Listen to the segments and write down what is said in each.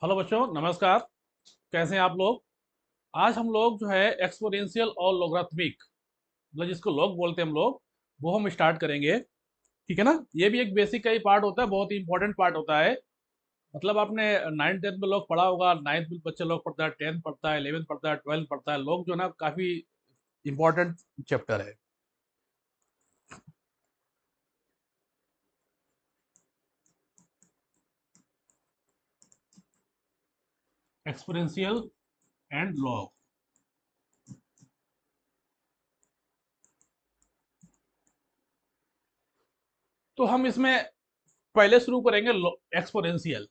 Hello बच्चों, नमस्कार। कैसे हैं आप लोग? आज हम लोग जो है एक्सपोनेंशियल और लोगरिथमिक, मतलब जिसको लॉग बोलते हैं हम लोग, वो हम स्टार्ट करेंगे। ठीक है ना? ये भी एक बेसिक का ही पार्ट होता है, बहुत ही इंपॉर्टेंट पार्ट होता है। मतलब आपने 9th 10th में लॉग पढ़ा होगा, 9th में बच्चे लॉग पढ़ता है, 10th पढ़ता है, 11th पढ़ता है, 12th पढ़ता है। लॉग जो है ना काफी इंपॉर्टेंट चैप्टर है। Exponential and log. तो हम इसमें पहले शुरू करेंगे exponential.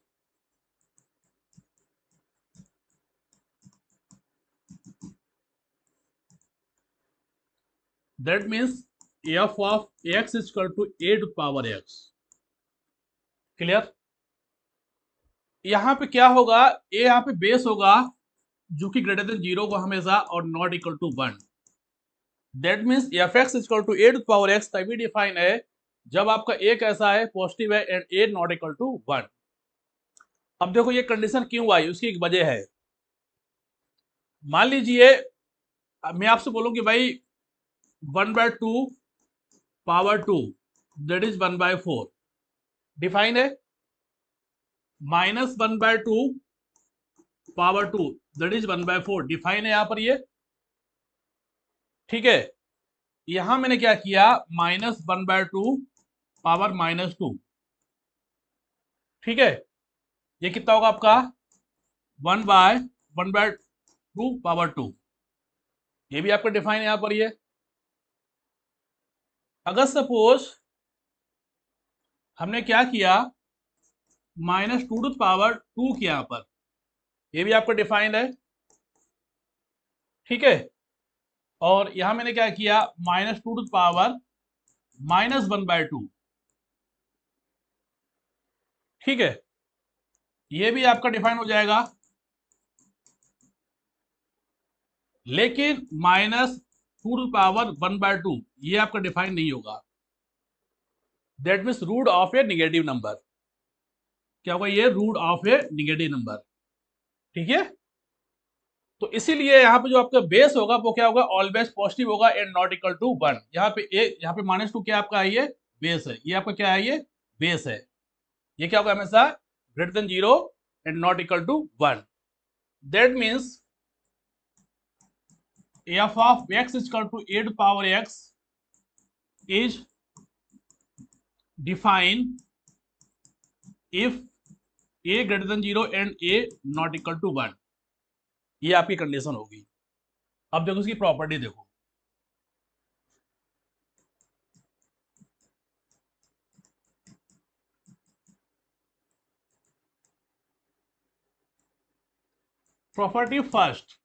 That means f of x is equal to a to power x. Clear? यहाँ पे क्या होगा? ए यहाँ पे बेस होगा, जो कि ग्रेटर देन जीरो को हमेशा और not equal to one. That means f x equal to a to power x तभी डिफाइन है जब आपका ए कैसा है, पॉजिटिव है, and A not equal to one. अब देखो ये कंडीशन क्यों आई, उसकी एक वजह है। मान लीजिए मैं आपसे बोलूं कि भाई 1/2 पावर 2 दैट इज 1/4 डिफाइन है। -1/2 पावर 2 दैट इज 1/4 डिफाइन है यहाँ पर ये। ठीक है? यहां मैंने क्या किया, -1/2 पावर -2। ठीक है? ये कितना होगा आपका? 1/2 पावर 2। ये भी आपका डिफाइन है यहां पर ये। अगर सपोज हमने क्या किया, -2 पावर 2 किया यहां पर, ये भी आपका डिफाइंड है। ठीक है? और यहां मैंने क्या किया, -2 पावर -1/2। ठीक है? ये भी आपका डिफाइन हो जाएगा। लेकिन -2 पावर 1/2 ये आपका डिफाइन नहीं होगा। That means root of a negative number. क्या होगा ये? Root of a negative number. ठीक है? तो इसीलिए यहाँ पे जो आपका बेस होगा वो क्या होगा? ऑलवेज पॉजिटिव होगा and not equal to one. यहाँ पे यहाँ पे -2 क्या आपका है? ये बेस है। ये आपका क्या है? ये बेस है। ये क्या होगा? हमेशा greater than zero and not equal to one. That means f of x is equal to a to power x is define if a greater than zero and A not equal to one. ये आपकी condition होगी। अब देखो इसकी property देखो। Property first,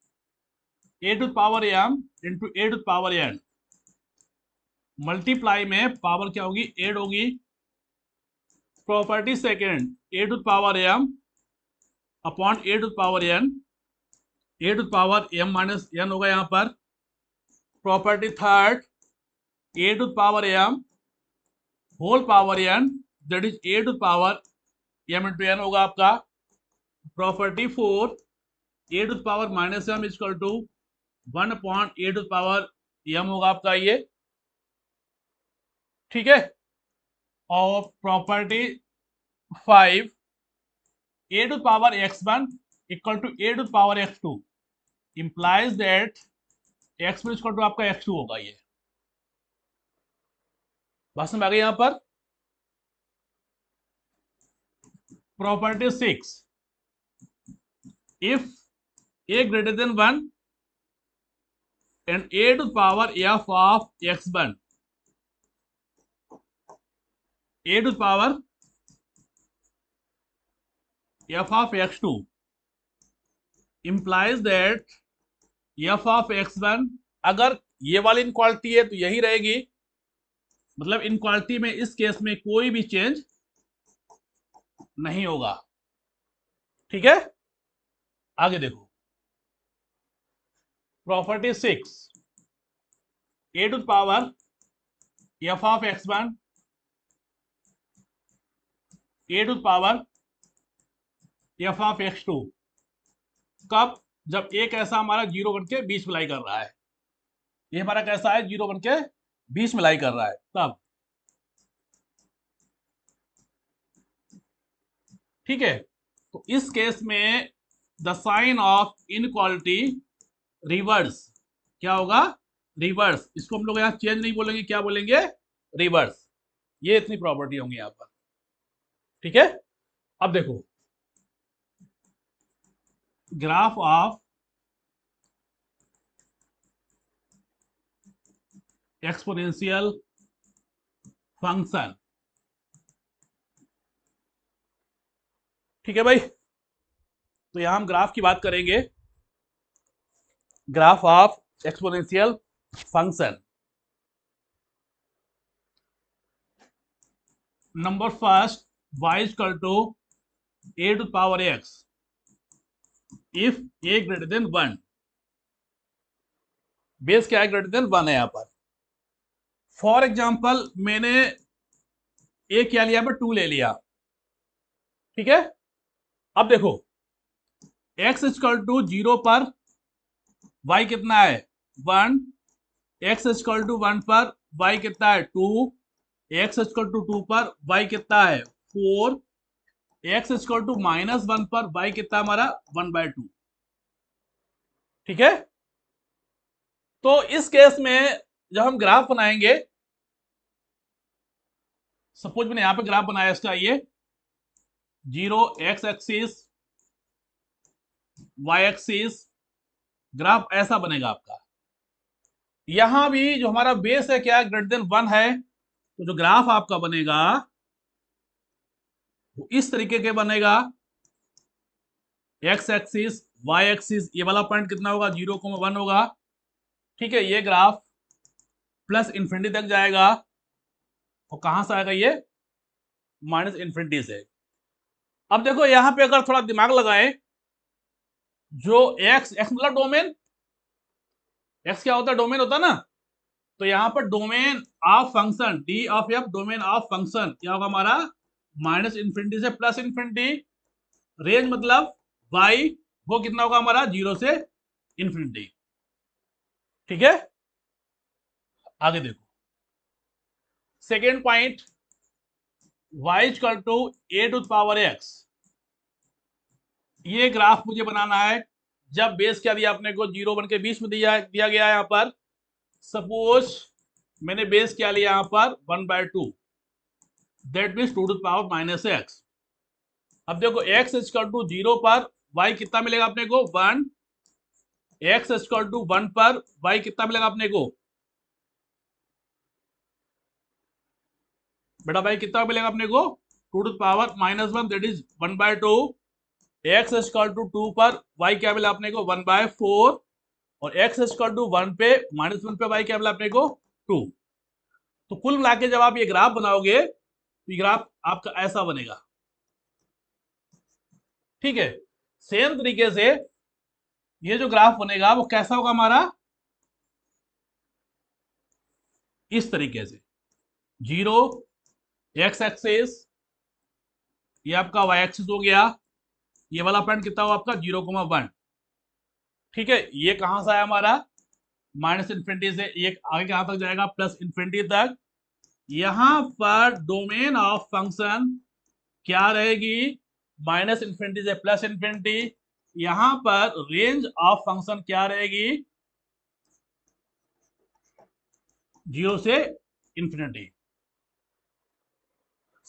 a to power m into a to power n multiply में power क्या होगी? एड होगी। Property second, a to power M upon a to power n, a to power m minus n होगा यहां पर। Property third, a to power m whole power n that is a to power m into n होगा आपका। Property four, a to power minus m equal to 1 upon a to power m होगा आपका ये। ठीक है? और property five, a to power x1 equal to a to power x2 implies that x1 equal to आपका x2 होगा ये। बात समझ आ गई यहां पर? Property six, if a greater than 1 and a to power f of x1 a to power f of x2 implies that f of x1, अगर ये वाली इनक्वालिटी है तो यही रहेगी। मतलब इनक्वालिटी में इस केस में कोई भी चेंज नहीं होगा। ठीक है? आगे देखो। Property six, a to power f of x1 a to power f of x two, कब? जब एक ऐसा हमारा जीरो बन के 20 मिलाई कर रहा है, ये हमारा कैसा है, जीरो बन के 20 मिलाई कर रहा है, तब। ठीक है, तो इस केस में the sign of inequality reverse, क्या होगा, रिवर्स। इसको हम लोग यहाँ चेंज नहीं बोलेंगे, क्या बोलेंगे, रिवर्स। ये इतनी प्रॉपर्टी होंगी यहाँ पर। ठीक है, अब देखो ग्राफ ऑफ एक्सपोनेंशियल फंक्शन। ठीक है भाई, तो यहां हम ग्राफ की बात करेंगे, graph of exponential function. Number first, y equal to a to power x if a greater than 1। Base क्या है, ग्रेटर देन 1 है यहां पर। फॉर एग्जाम्पल मैंने a क्या लिया पर 2 ले लिया। ठीक है, अब देखो x इक्वल टू 0 पर y कितना है, 1। x इक्वल टू 1 पर y कितना है, 2। x इक्वल टू 2 पर y कितना है, 4। x इक्वल टू -1 पर y कितना हमारा, 1/2। ठीक है, तो इस केस में जब हम ग्राफ बनाएंगे, सपोज मैंने यहां पे ग्राफ बनाया इसका, ये 0 x axis y axis, graph ऐसा बनेगा आपका। यहां भी जो हमारा बेस है क्या, ग्रेटर देन 1 है, तो जो ग्राफ आपका बनेगा वो इस तरीके के बनेगा। x एक्सिस y एक्सिस, ये वाला पॉइंट कितना होगा, 0,1 होगा। ठीक है, ये ग्राफ प्लस इंफिनिटी तक जाएगा, और कहां से आएगा ये, माइनस इंफिनिटी से। अब देखो यहां पे अगर थोड़ा दिमाग लगाएं, जो x मतलब डोमेन, x क्या होता है, डोमेन होता है ना। तो यहां पर domain of function D of F, domain of function क्या होगा हमारा, माइनस इंफिनिटी से प्लस इंफिनिटी। रेंज मतलब y, वो कितना होगा हमारा, 0 से इंफिनिटी। ठीक है, आगे देखो second point, y equal to a to power x। ये ग्राफ मुझे बनाना है जब बेस क्या दिया अपने को, 0 बन के 20 में दिया गया है। यहां पर सपोज मैंने बेस क्या लिया यहां पर, 1/2, that means 2 to power -x। अब देखो x इक्वल टू 0 पर y कितना मिलेगा अपने को, 1। x इक्वल टू 1 पर y कितना मिलेगा अपने को, बेटा भाई कितना मिलेगा अपने को, 2 to power -1, that is 1/2। x equal to 2 पर y क्या मिला अपने को, 1/4। और x इक्वल टू 1 पे -1 पे y क्या मिला अपने को, 2। तो कुल मिला के जब आप ये ग्राफ बनाओगे तो ये ग्राफ आपका ऐसा बनेगा। ठीक है, सेम तरीके से ये जो ग्राफ बनेगा वो कैसा होगा हमारा, इस तरीके से 0 x एक्सिस, ये आपका y एक्सिस हो गया, ये वाला पॉइंट कितना हुआ आपका, 0,1। ठीक है, ये कहां से आया हमारा, माइनस इंफिनिटी से, ये आगे कहां तक जाएगा, प्लस इंफिनिटी तक। यहां पर डोमेन ऑफ फंक्शन क्या रहेगी, माइनस इंफिनिटी से प्लस इंफिनिटी। यहां पर रेंज ऑफ फंक्शन क्या रहेगी, 0 से इंफिनिटी।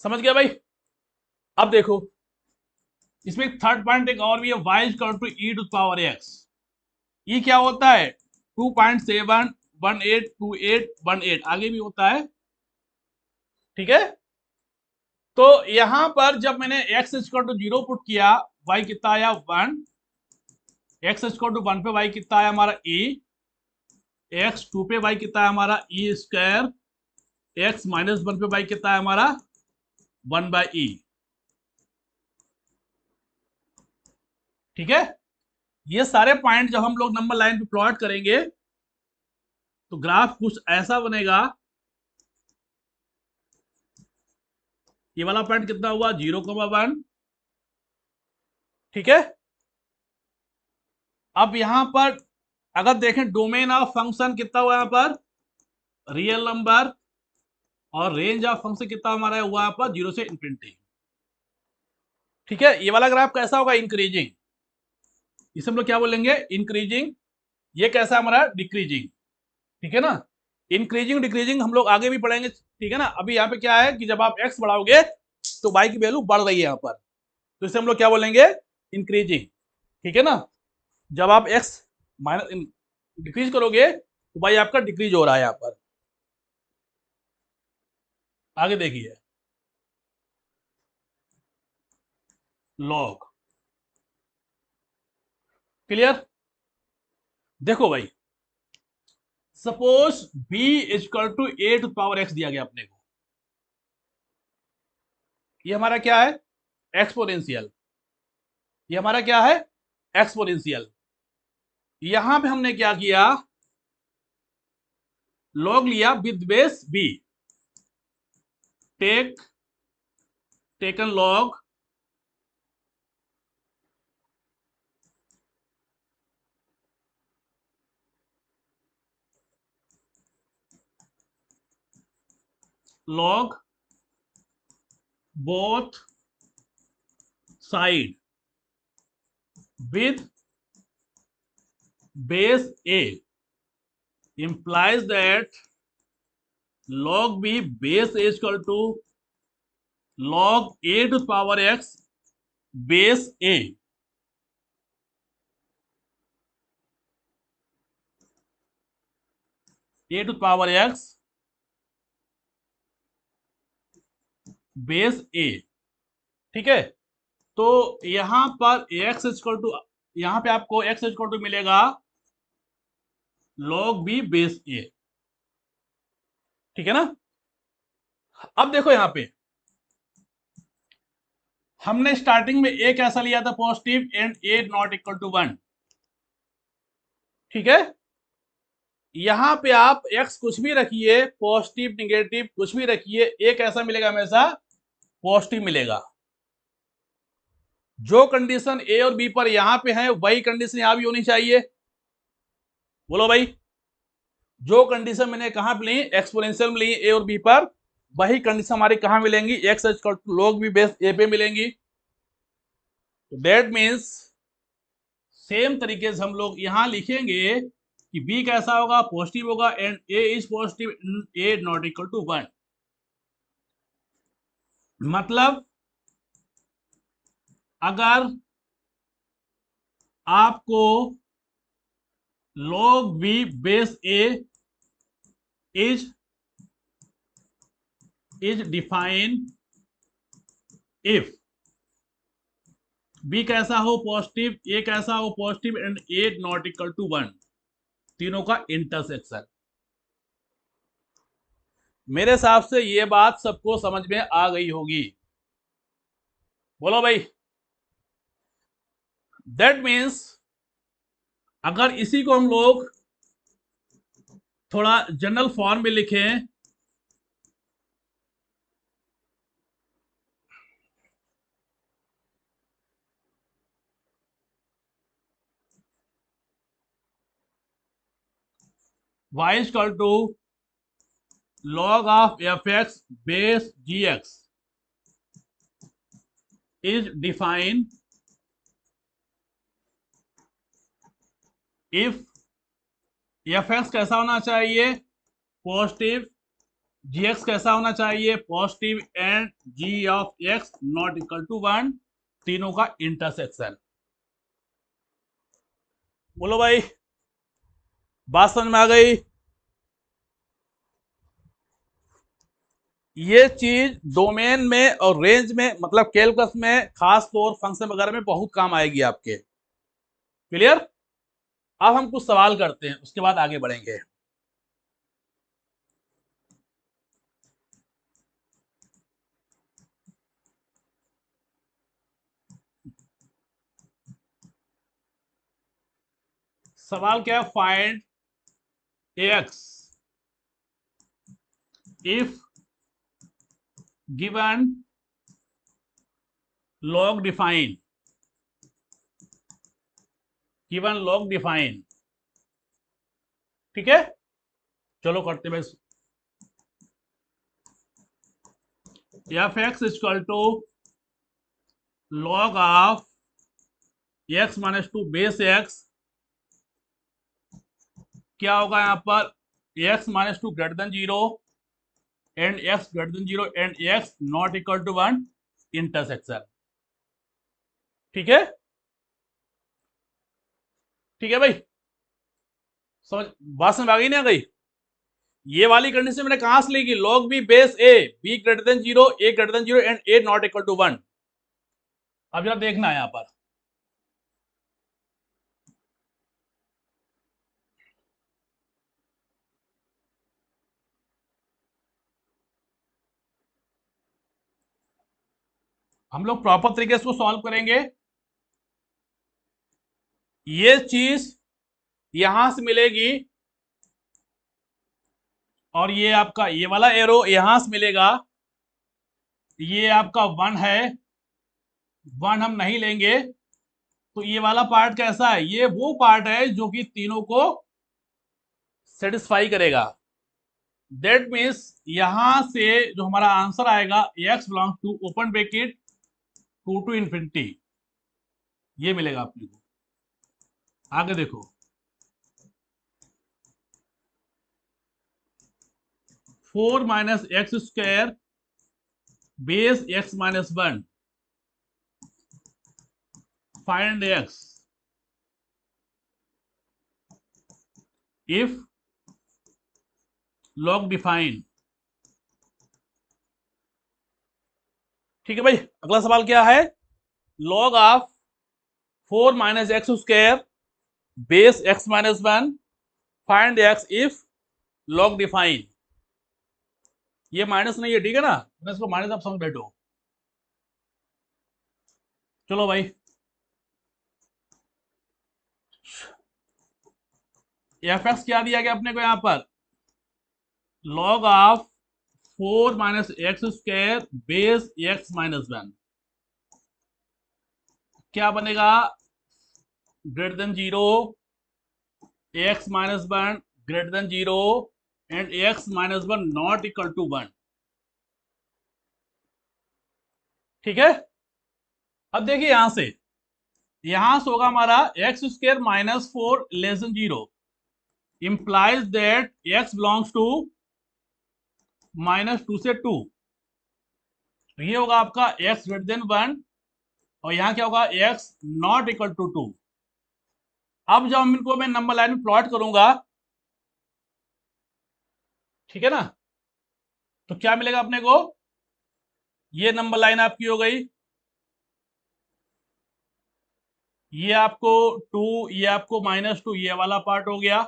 समझ गया भाई। अब देखो इसमें थर्ड पॉइंट एक और भी है, y equal to e to power x। ये क्या होता है, 2.7 1828 आगे भी होता है। ठीक है, तो यहां पर जब मैंने x इक्वल टू 0 पुट किया, y कितना आया 1। x इक्वल टू 1 पे y कितना आया हमारा e। x 2 पे y कितना है हमारा e स्क्वायर। x -1 पे y कितना है हमारा 1/e। ठीक है, ये सारे पॉइंट जब हम लोग नंबर लाइन पे प्लॉट करेंगे तो ग्राफ कुछ ऐसा बनेगा। ये वाला पॉइंट कितना हुआ, 0,1। ठीक है। अब यहां पर अगर देखें डोमेन ऑफ फंक्शन कितना हुआ, यहां पर रियल नंबर, और रेंज ऑफ फंक्शन कितना हमारा हुआ यहां पर 0 से इंफिनिटी। ठीक है, ये वाला ग्राफ कैसा होगा, इंक्रीजिंग, इसे हम लोग क्या बोलेंगे, इंक्रीजिंग। ये कैसा हमारा, डिक्रीजिंग। ठीक है ना, इंक्रीजिंग डिक्रीजिंग हम लोग आगे भी पढ़ेंगे। ठीक है ना, अभी यहाँ पे क्या है कि जब आप एक्स बढ़ाओगे तो वाई की वैल्यू बढ़ रही है यहाँ पर, तो इसे हम लोग क्या बोलेंगे, इंक्रीजिंग। ठीक है ना, जब आप एक्स माइनस डिक्रीज करोगे तो वाई आपका डिक्रीज हो रहा है यहाँ पर। आगे देखिए, लॉग, क्लियर। देखो भाई, suppose b equal to a to power x दिया गया अपने को, ये हमारा क्या है, एक्सपोनेंशियल। ये हमारा क्या है, एक्सपोनेंशियल। यहां पे हमने क्या किया, लॉग लिया with base b, taken log both side with base a implies that log b base a is equal to log a to the power x base a। a to the power x base a। ठीक है, तो यहां पर x equal to, यहां पे आपको x equal to मिलेगा log b base a। ठीक है ना, अब देखो यहां पे हमने स्टार्टिंग में a कैसा लिया था, positive, and a not equal to 1। ठीक है, यहां पे आप x कुछ भी रखिए, पॉजिटिव निगेटिव कुछ भी रखिए, a कैसा मिलेगा, हमेशा पॉजिटिव मिलेगा। जो कंडीशन ए और बी पर यहां पे है वही कंडीशन यहां भी होनी चाहिए। बोलो भाई, जो कंडीशन मैंने कहां पे ली, एक्सपोनेंशियल में ली ए और बी पर, वही कंडीशन हमारी कहां मिलेंगी, एक्स लॉग बी बेस ए पे मिलेंगी। तो दैट मीन्स सेम तरीके से हम लोग यहां लिखेंगे कि बी कैसा होगा, पॉजिटिव होगा, and a is positive, a not equal to 1। मतलब अगर आपको log b base a is defined if b कैसा हो, पॉजिटिव, a कैसा हो, positive, and a not equal to 1, तीनों का इंटरसेक्शन। मेरे हिसाब से ये बात सबको समझ में आ गई होगी। बोलो भाई, दैट मीन्स अगर इसी को हम लोग थोड़ा जनरल फॉर्म में लिखें, y is equal to log of fx base gx is defined if fx कैसा होना चाहिए, पॉजिटिव, gx कैसा होना चाहिए, positive, and g of x not equal to 1, तीनों का इंटरसेक्शन। बोलो भाई, बात समझ में आ गई। ये चीज डोमेन में और रेंज में, मतलब कैलकुलस में, खास तौर फंक्शन वगैरह में बहुत काम आएगी आपके। क्लियर। अब हम कुछ सवाल करते हैं, उसके बाद आगे बढ़ेंगे। सवाल क्या है, find x if given log define given log define. ठीक है, चलो करते हैं। F x equal to log of x minus two base x, क्या होगा यहाँ पर, x minus two greater than zero and x greater than zero and x not equal to one intersection. ठीक है, ठीक है भाई, समझ, बात समझ आ गई नहीं आ गई? ये वाली कंडीशन मैंने कहां से ली? Log B base A, B greater than zero, A greater than zero and A not equal to one. अब जरा देखना है यहां पर, हम लोग प्रॉपर तरीके से इसको सॉल्व करेंगे। ये चीज यहां से मिलेगी और ये आपका ये वाला एरो यहां से मिलेगा। ये आपका वन है, वन हम नहीं लेंगे, तो ये वाला पार्ट कैसा है? ये वो पार्ट है जो कि तीनों को सेटिस्फाई करेगा। दैट मीन्स यहां से जो हमारा आंसर आएगा, x belong to open bracket two infinity, ये मिलेगा अपने को। आगे देखो, 4 minus x square base x minus one, find x if log define. ठीक है भाई, अगला सवाल क्या है? Log of 4 minus x square base x minus one, find x if log define. ये माइनस नहीं है, ठीक है ना, मैं इसको माइनस आप समझ बैठो। चलो भाई, एफ एक्स क्या दिया गया अपने को यहां पर? Log of 4 minus x square base x minus one, क्या बनेगा? Greater than zero, x minus one greater than zero and x minus one not equal to one. ठीक है, अब देखिए यहां से होगा हमारा x square minus four less than zero, implies that x belongs to minus two से two, ये होगा आपका एक्स ग्रेटर देन वन, और यहां क्या होगा? X not equal to two. अब जब इनको मैं नंबर लाइन में प्लॉट करूंगा, ठीक है ना, तो क्या मिलेगा अपने को? ये नंबर लाइन आपकी हो गई, ये आपको टू, ये आपको माइनस टू, ये वाला पार्ट हो गया।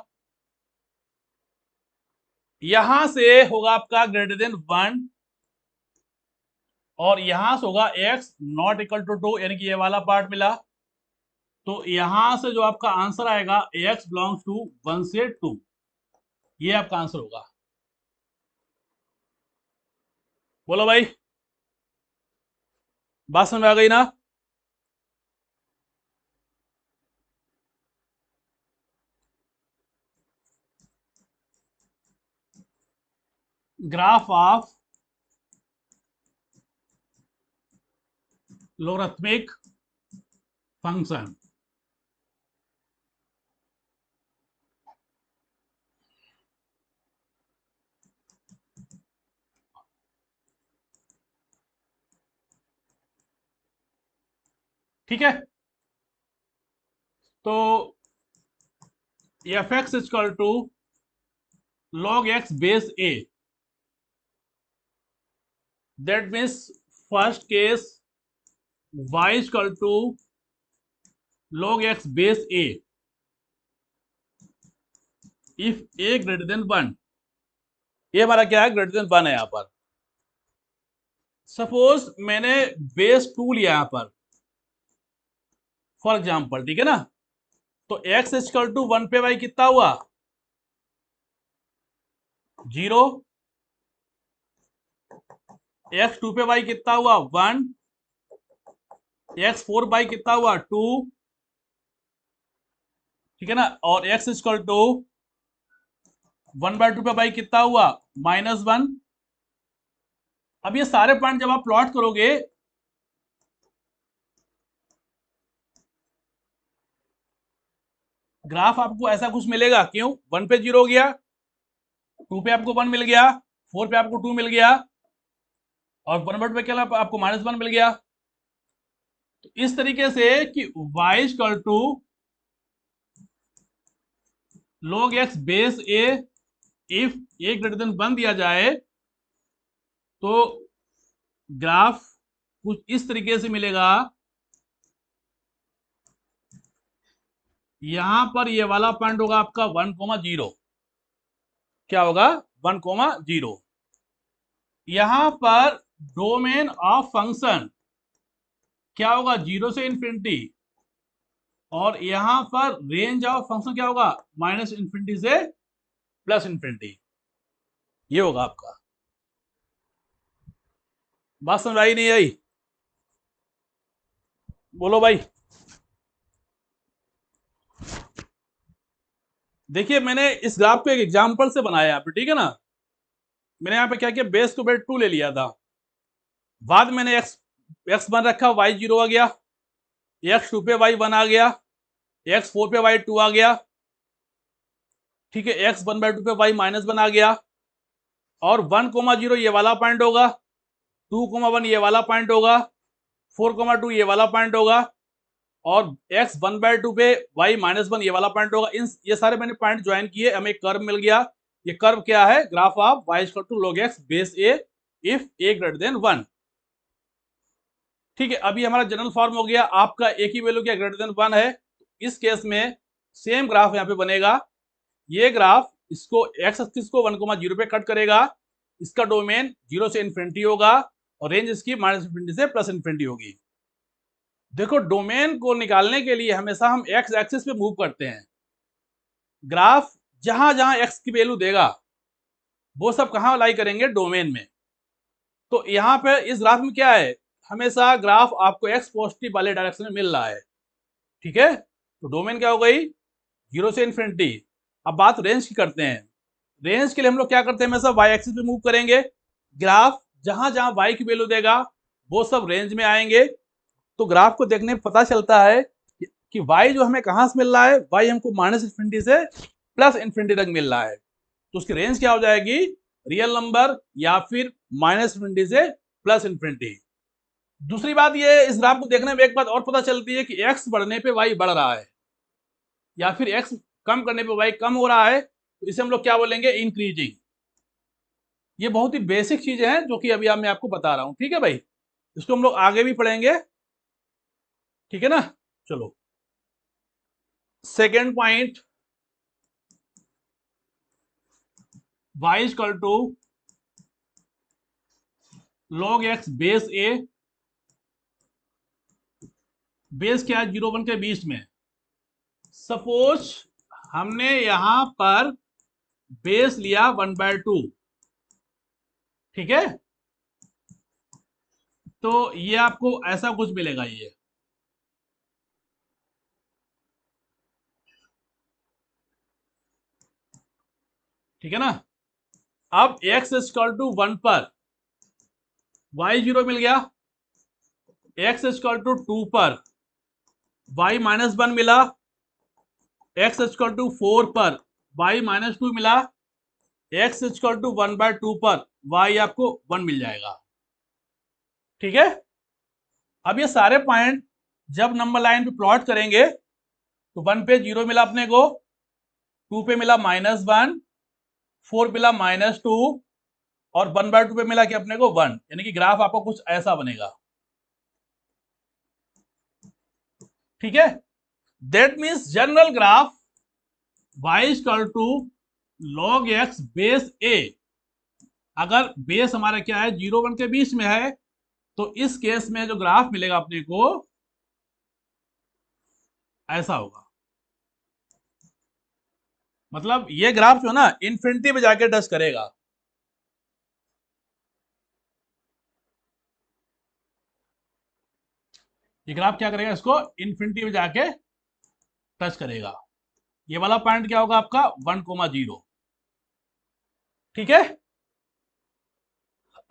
यहां से होगा आपका ग्रेटर देन वन, और यहां से होगा x not equal to two, यानी कि ये वाला पार्ट मिला। तो यहां से जो आपका आंसर आएगा, एक्स बिलोंग्स टू वन से टू, ये आपका आंसर होगा। बोलो भाई, बात समझ में आ गई ना? Graph of logarithmic function. ठीक है, तो f x equal to log x base a, that means first case y equal to log x base a if a greater than one. ये हमारा क्या है? ग्रेटर देन वन है यहां पर। सपोज मैंने बेस टू लिया यहां पर फॉर एग्जाम्पल, ठीक है ना, तो x इक्वल टू वन पे भाई कितना हुआ? जीरो। एक्स टू पे भाई कितना हुआ? वन। एक्स फोर बाई कितना हुआ? टू। ठीक है ना, और x इक्वल टू 1/2 पे भाई कितना हुआ, -1। अब ये सारे पॉइंट जब आप प्लॉट करोगे, ग्राफ आपको ऐसा कुछ मिलेगा। क्यों, 1 पे 0 हो गया, 2 पे आपको 1 मिल गया, 4 पे आपको 2 मिल गया, और 1/2 पे क्या आपको -1 मिल गया। तो इस तरीके से कि y equal to log x base a if a greater than 1 दिया जाए तो ग्राफ कुछ इस तरीके से मिलेगा। यहां पर ये वाला पॉइंट होगा आपका 1,0। क्या होगा, 1,0। यहां पर डोमेन ऑफ फंक्शन क्या होगा, 0 से इंफिनिटी, और यहां पर रेंज ऑफ फंक्शन क्या होगा, -इंफिनिटी से +इंफिनिटी। ये होगा आपका। बात समझ आई नहीं आई, बोलो भाई। देखिए मैंने इस ग्राफ को एक एग्जांपल से बनाया यहाँ पे, ठीक है ना। मैंने यहाँ पे क्या किया, बेस को बेस 2 ले लिया था, बाद मैंने x 1 रखा, y 0 आ गया, x 2 पे y 1 आ गया, x 4 पे y 2 आ गया, ठीक है, x 1/2 पे y -1 आ गया, और 1,0 ये वाला पॉइंट होगा, 2,1 ये वाला पॉइंट होगा, 4,2 ये वाला पॉइंट होगा, और x 1/2 पे y -1 ये वाला पॉइंट होगा। इन ये सारे मैंने पॉइंट ज्वाइन किए, हमें एक कर्व मिल गया। ये कर्व क्या है, graph of y = log x base a if a greater than 1। ठीक है, अभी हमारा जनरल फॉर्म हो गया, आपका एक ही वैल्यू क्या ग्रेटर देन 1 है। इस केस में सेम ग्राफ यहाँ पे बनेगा। ये ग्राफ इसको x एक्सिस को 1,0 पे कट करेगा, इसका डोमेन 0 से इंफिनिटी होगा, और रेंज इसकी -इंफिनिटी से +इंफिनिटी होगी। देखो डोमेन को निकालने के लिए हमेशा हम x एक्सिस पे मूव करते हैं। ग्राफ जहां जहां x की वैल्यू देगा वो सब कहां लाई करेंगे, डोमेन में। तो यहाँ पे इस ग्राफ में क्या है, हमेशा ग्राफ आपको x पॉजिटिव वाले डायरेक्शन में मिल रहा है, ठीक है। तो डोमेन क्या हो गई, 0 से इंफिनिटी। अब बात रेंज की करते हैं। रेंज के लिए हम लोग क्या करते हैं, हमेशा y एक्सिस पे मूव करेंगे। ग्राफ जहां जहां y की वैल्यू देगा वो सब रेंज में आएंगे। तो ग्राफ को देखने में पता चलता है कि y जो हमें कहां से मिल रहा है, y हमको -इंफिनिटी से +इंफिनिटी तक मिल रहा है। तो उसकी रेंज क्या हो जाएगी, रियल नंबर या फिर -इंफिनिटी से +इंफिनिटी। दूसरी बात ये, इस ग्राफ को देखने में एक बात और पता चलती है कि x बढ़ने पे y बढ़ रहा है, या फिर x कम करने पे y कम हो रहा है, तो इसे हम लोग क्या बोलेंगे, इंक्रीजिंग। ये बहुत ही बेसिक चीजें हैं जो कि अभी मैं आपको बता रहा हूं, ठीक है भाई। इसको हम लोग आगे भी पढ़ेंगे, ठीक है ना। चलो second point, y equal to log x base a। Base क्या है, 0 1 के बीच में। सपोज हमने यहां पर बेस लिया 1/2, ठीक है। तो ये आपको ऐसा कुछ मिलेगा, ये ठीक है ना। अब x इक्वल टू 1 पर y 0 मिल गया, x इक्वल टू 2 पर y -1 मिला, x इक्वल टू 4 पर y -2 मिला, x इक्वल टू 1/2 पर y आपको 1 मिल जाएगा, ठीक है। अब ये सारे पॉइंट जब नंबर लाइन पे प्लॉट करेंगे तो 1 पे 0 मिला अपने को, 2 पे मिला -1, 4 मिला -2, और 1/2 पे मिला कि अपने को 1, यानी कि ग्राफ आपको कुछ ऐसा बनेगा, ठीक है। That means general graph y equal to log x base a। अगर बेस हमारा क्या है, 0 1 के बीच में है, तो इस केस में जो ग्राफ मिलेगा अपने को ऐसा होगा। मतलब ये ग्राफ जो ना इंफिनिटी पे जाके टच करेगा। ये ग्राफ क्या करेगा, इसको इंफिनिटी पे जाके टच करेगा। ये वाला पॉइंट क्या होगा आपका 1,0। ठीक है।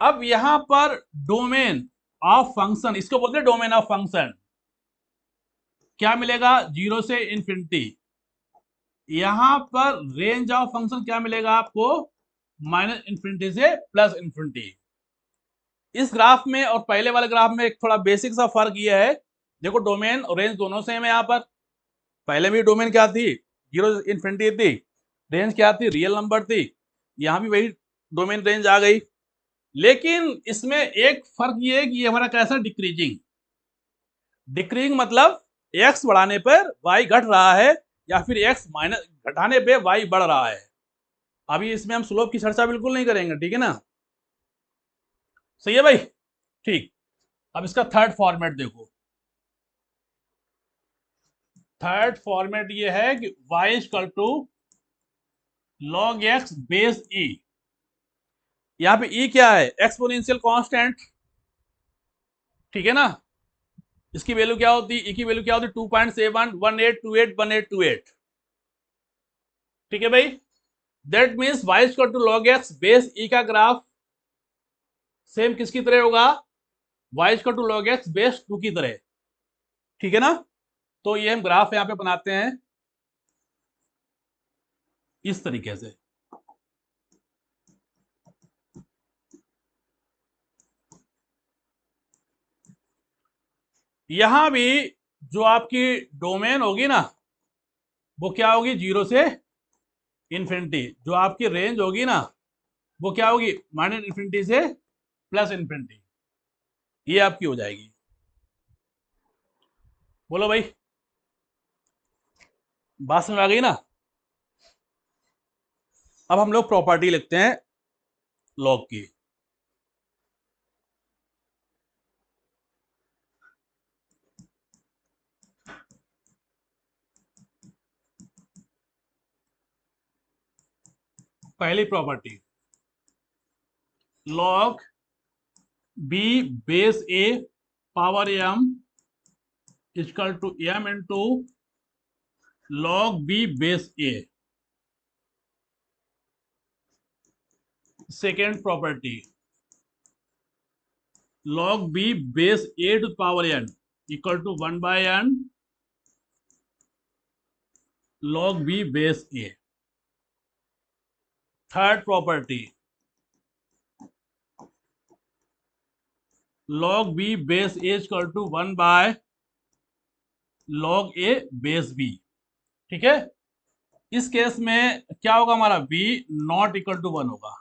अब यहां पर डोमेन ऑफ फंक्शन, इसको बोलते हैं डोमेन ऑफ फंक्शन, क्या मिलेगा 0 से इंफिनिटी। यहां पर रेंज ऑफ फंक्शन क्या मिलेगा आपको, -इंफिनिटी से +इंफिनिटी। इस ग्राफ में और पहले वाले ग्राफ में एक थोड़ा बेसिक सा फर्क ये है, देखो डोमेन और रेंज दोनों सेम है। यहां पर पहले भी डोमेन क्या थी, 0 से इंफिनिटी थी, रेंज क्या थी, रियल नंबर थी। यहां भी वही डोमेन रेंज आ गई, लेकिन इसमें एक फर्क ये है कि ये हमारा कैसा डिक्रीजिंग। डिक्रीजिंग मतलब x बढ़ाने पर y घट रहा है, या फिर x माइनस घटाने पे y बढ़ रहा है। अभी इसमें हम स्लोप की चर्चा बिल्कुल नहीं करेंगे, ठीक है ना। सही है भाई, ठीक। अब इसका थर्ड फॉर्मेट देखो। थर्ड फॉर्मेट ये है कि y equal to log x base e। यहां पे e क्या है, एक्सपोनेंशियल कांस्टेंट, ठीक है ना। इसकी वैल्यू क्या होती है, e की वैल्यू क्या होती है 2.718281828। ठीक है भाई। That means y equal to log x base e का ग्राफ सेम किसकी तरह होगा, y equal to log x base 2 की तरह। ठीक है ना। तो ये हम ग्राफ यहां पे बनाते हैं इस तरीके से। यहां भी जो आपकी डोमेन होगी ना, वो क्या होगी 0 से इंफिनिटी। जो आपकी रेंज होगी ना, वो क्या होगी -इंफिनिटी से +इंफिनिटी। ये आपकी हो जाएगी। बोलो भाई, बात समझ आ गई ना। अब हम लोग प्रॉपर्टी लिखते हैं लॉग की। पहली property, log b base a power m equal to m into log b base a। Second property, log b base a to power n equal to 1/n log b base a। Third property, log b base a equal to 1/log a base b। ठीक है। इस case में क्या होगा हमारा, b not equal to 1 होगा।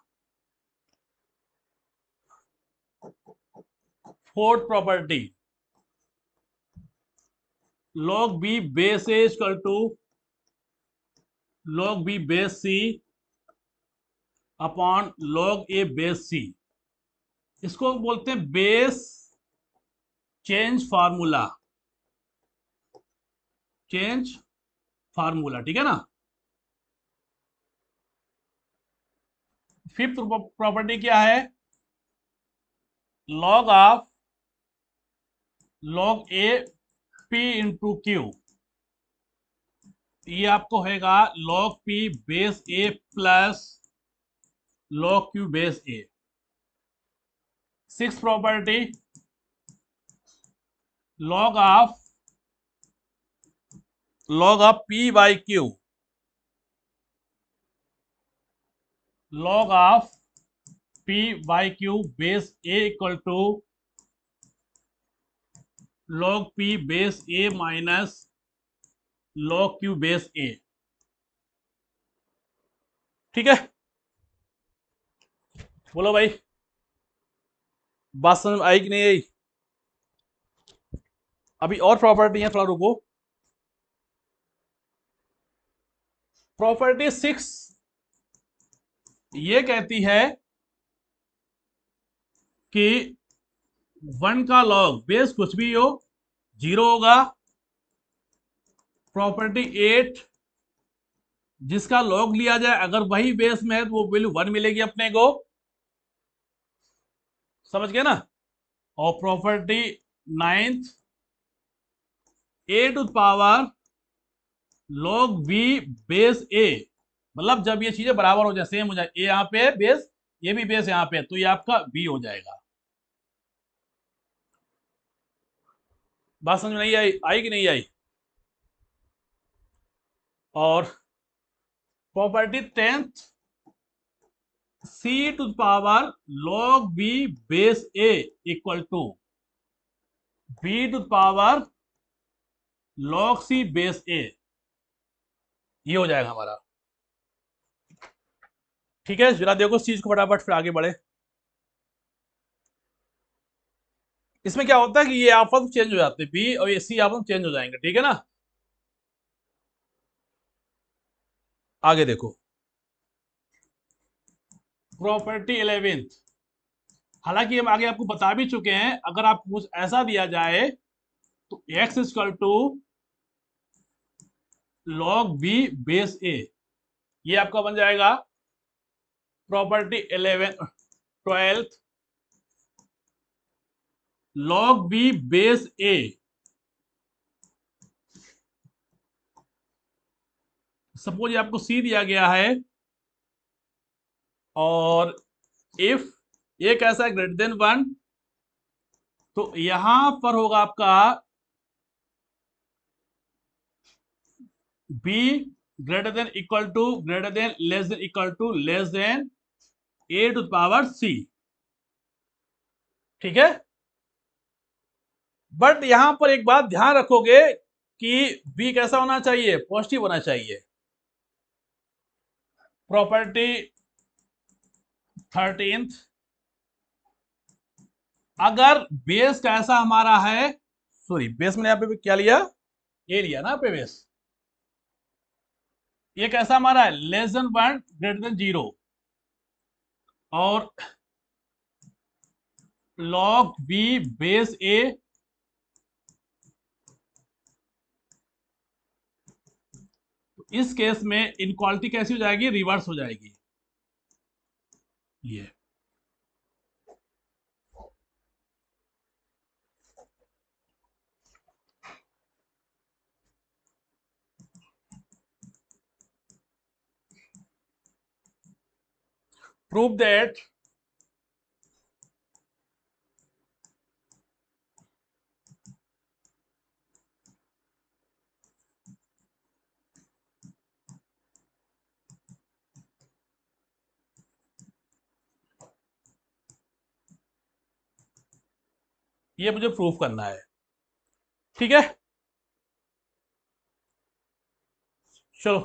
Fourth property, log b base a equal to log b base c upon log a base c। इसको बोलते हैं base change formula, change formula, ठीक है ना। फिफ्थ प्रॉपर्टी क्या है, log of log a p into q. ये आपको होगा log p base a plus log q base a। Six property, log of p by q, log of p by q base a equal to log p base a minus log q base a। ठीक है। बोलो भाई, बात समझ आई कि नहीं आई। अभी और प्रॉपर्टी है, थोड़ा रुको। प्रॉपर्टी 6 ये कहती है कि 1 का लॉग बेस कुछ भी हो 0 होगा। प्रॉपर्टी 8 जिसका लॉग लिया जाए अगर वही बेस में है तो वो वैल्यू 1 मिलेगी अपने को, समझ गए ना। और property 9 a to power log v base a, मतलब जब ये चीजें बराबर हो जाए, सेम हो जाए, ए यहाँ पे है बेस, ये भी बेस यहाँ पे है, तो ये आपका b हो जाएगा। बात समझ में नहीं आई? आई कि नहीं आई? और property 10th, c to the power log b base a equal to b to the power log c base a, ये हो जाएगा हमारा। ठीक है, जरा देखो इस चीज को फटाफट, फिर आगे बढ़े। इसमें क्या होता है कि ये आपस चेंज हो जाते हैं, बी और ये सी आपस चेंज हो जाएंगे, ठीक है ना। आगे देखो प्रॉपर्टी 11th, हालांकि हम आगे आपको बता भी चुके हैं, अगर आपको कुछ ऐसा दिया जाए तो x equal to log b base a, ये आपका बन जाएगा property 12th, log b base a, suppose आपको c दिया गया है और इफ ये कैसा है ग्रेटर देन 1, तो यहां पर होगा आपका b greater than equal to, greater than, less than equal to, less than a to power c, ठीक है। बट यहां पर एक बात ध्यान रखोगे कि b कैसा होना चाहिए, पॉजिटिव होना चाहिए। प्रॉपर्टी 13th, अगर बेस कैसा हमारा है, सॉरी बेस मैंने यहां पे क्या लिया, ए लिया ना पे बेस, ये कैसा हमारा है, लेस देन 1 ग्रेटर देन 0, और log b बेस a, इस केस में इनक्वालिटी कैसी हो जाएगी, रिवर्स हो जाएगी। ये प्रूव दैट ये मुझे प्रूफ करना है, ठीक है। चलो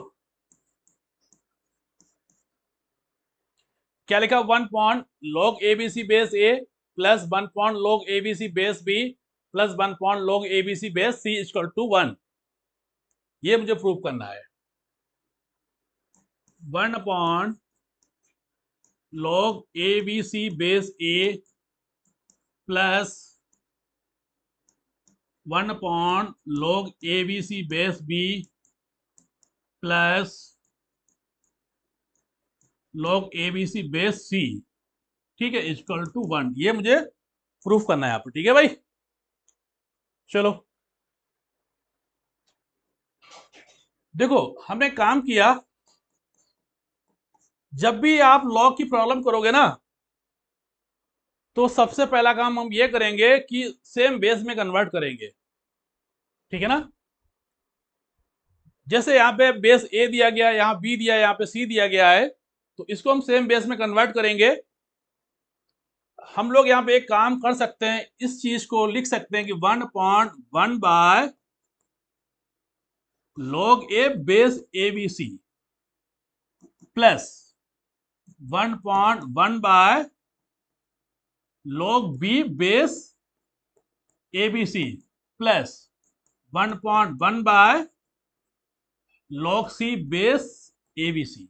क्या लिखा, 1 point log abc base a plus 1 point log abc base b plus 1 point log abc base c equal to 1, ये मुझे प्रूफ करना है। 1 point log abc base a plus 1 point log abc base b plus log abc base c, ठीक है, equal to 1, ये मुझे proof करना है यहाँ पर, ठीक है भाई। चलो देखो हमने काम किया, जब भी आप लॉग की प्रॉब्लम करोगे ना, तो सबसे पहला काम हम ये करेंगे कि सेम बेस में कन्वर्ट करेंगे, ठीक है ना। जैसे यहाँ पे बेस ए दिया गया, यहाँ बी दिया, यहाँ पे सी दिया गया है, तो इसको हम सेम बेस में कन्वर्ट करेंगे। हम लोग यहाँ पे एक काम कर सकते हैं, इस चीज को लिख सकते हैं कि 1/1 by log a base A b c plus 1/1 by log b base A b c plus 1/1 by log c base A b c.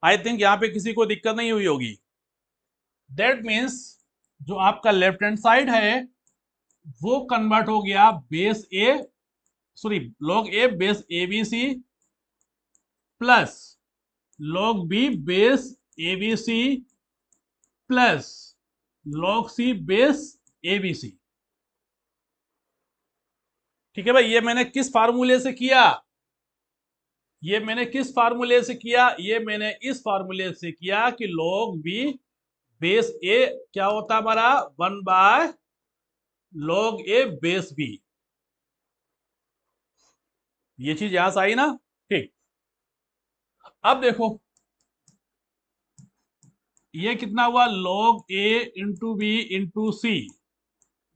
I think यहां पे किसी को दिक्कत नहीं हुई होगी। दैट मीन्स जो आपका लेफ्ट हैंड साइड है वो कन्वर्ट हो गया base a, sorry log a base A b c plus log b base A b c plus log c base A b c, ठीक है भाई। ये मैंने किस फार्मूले से किया, ये मैंने किस फार्मूले से किया? ये मैंने इस फार्मूले से किया कि log b बेस a क्या होता है हमारा? 1/log a base b। ये चीज यहां से आई ना? ठीक। अब देखो ये कितना हुआ? log a into b into c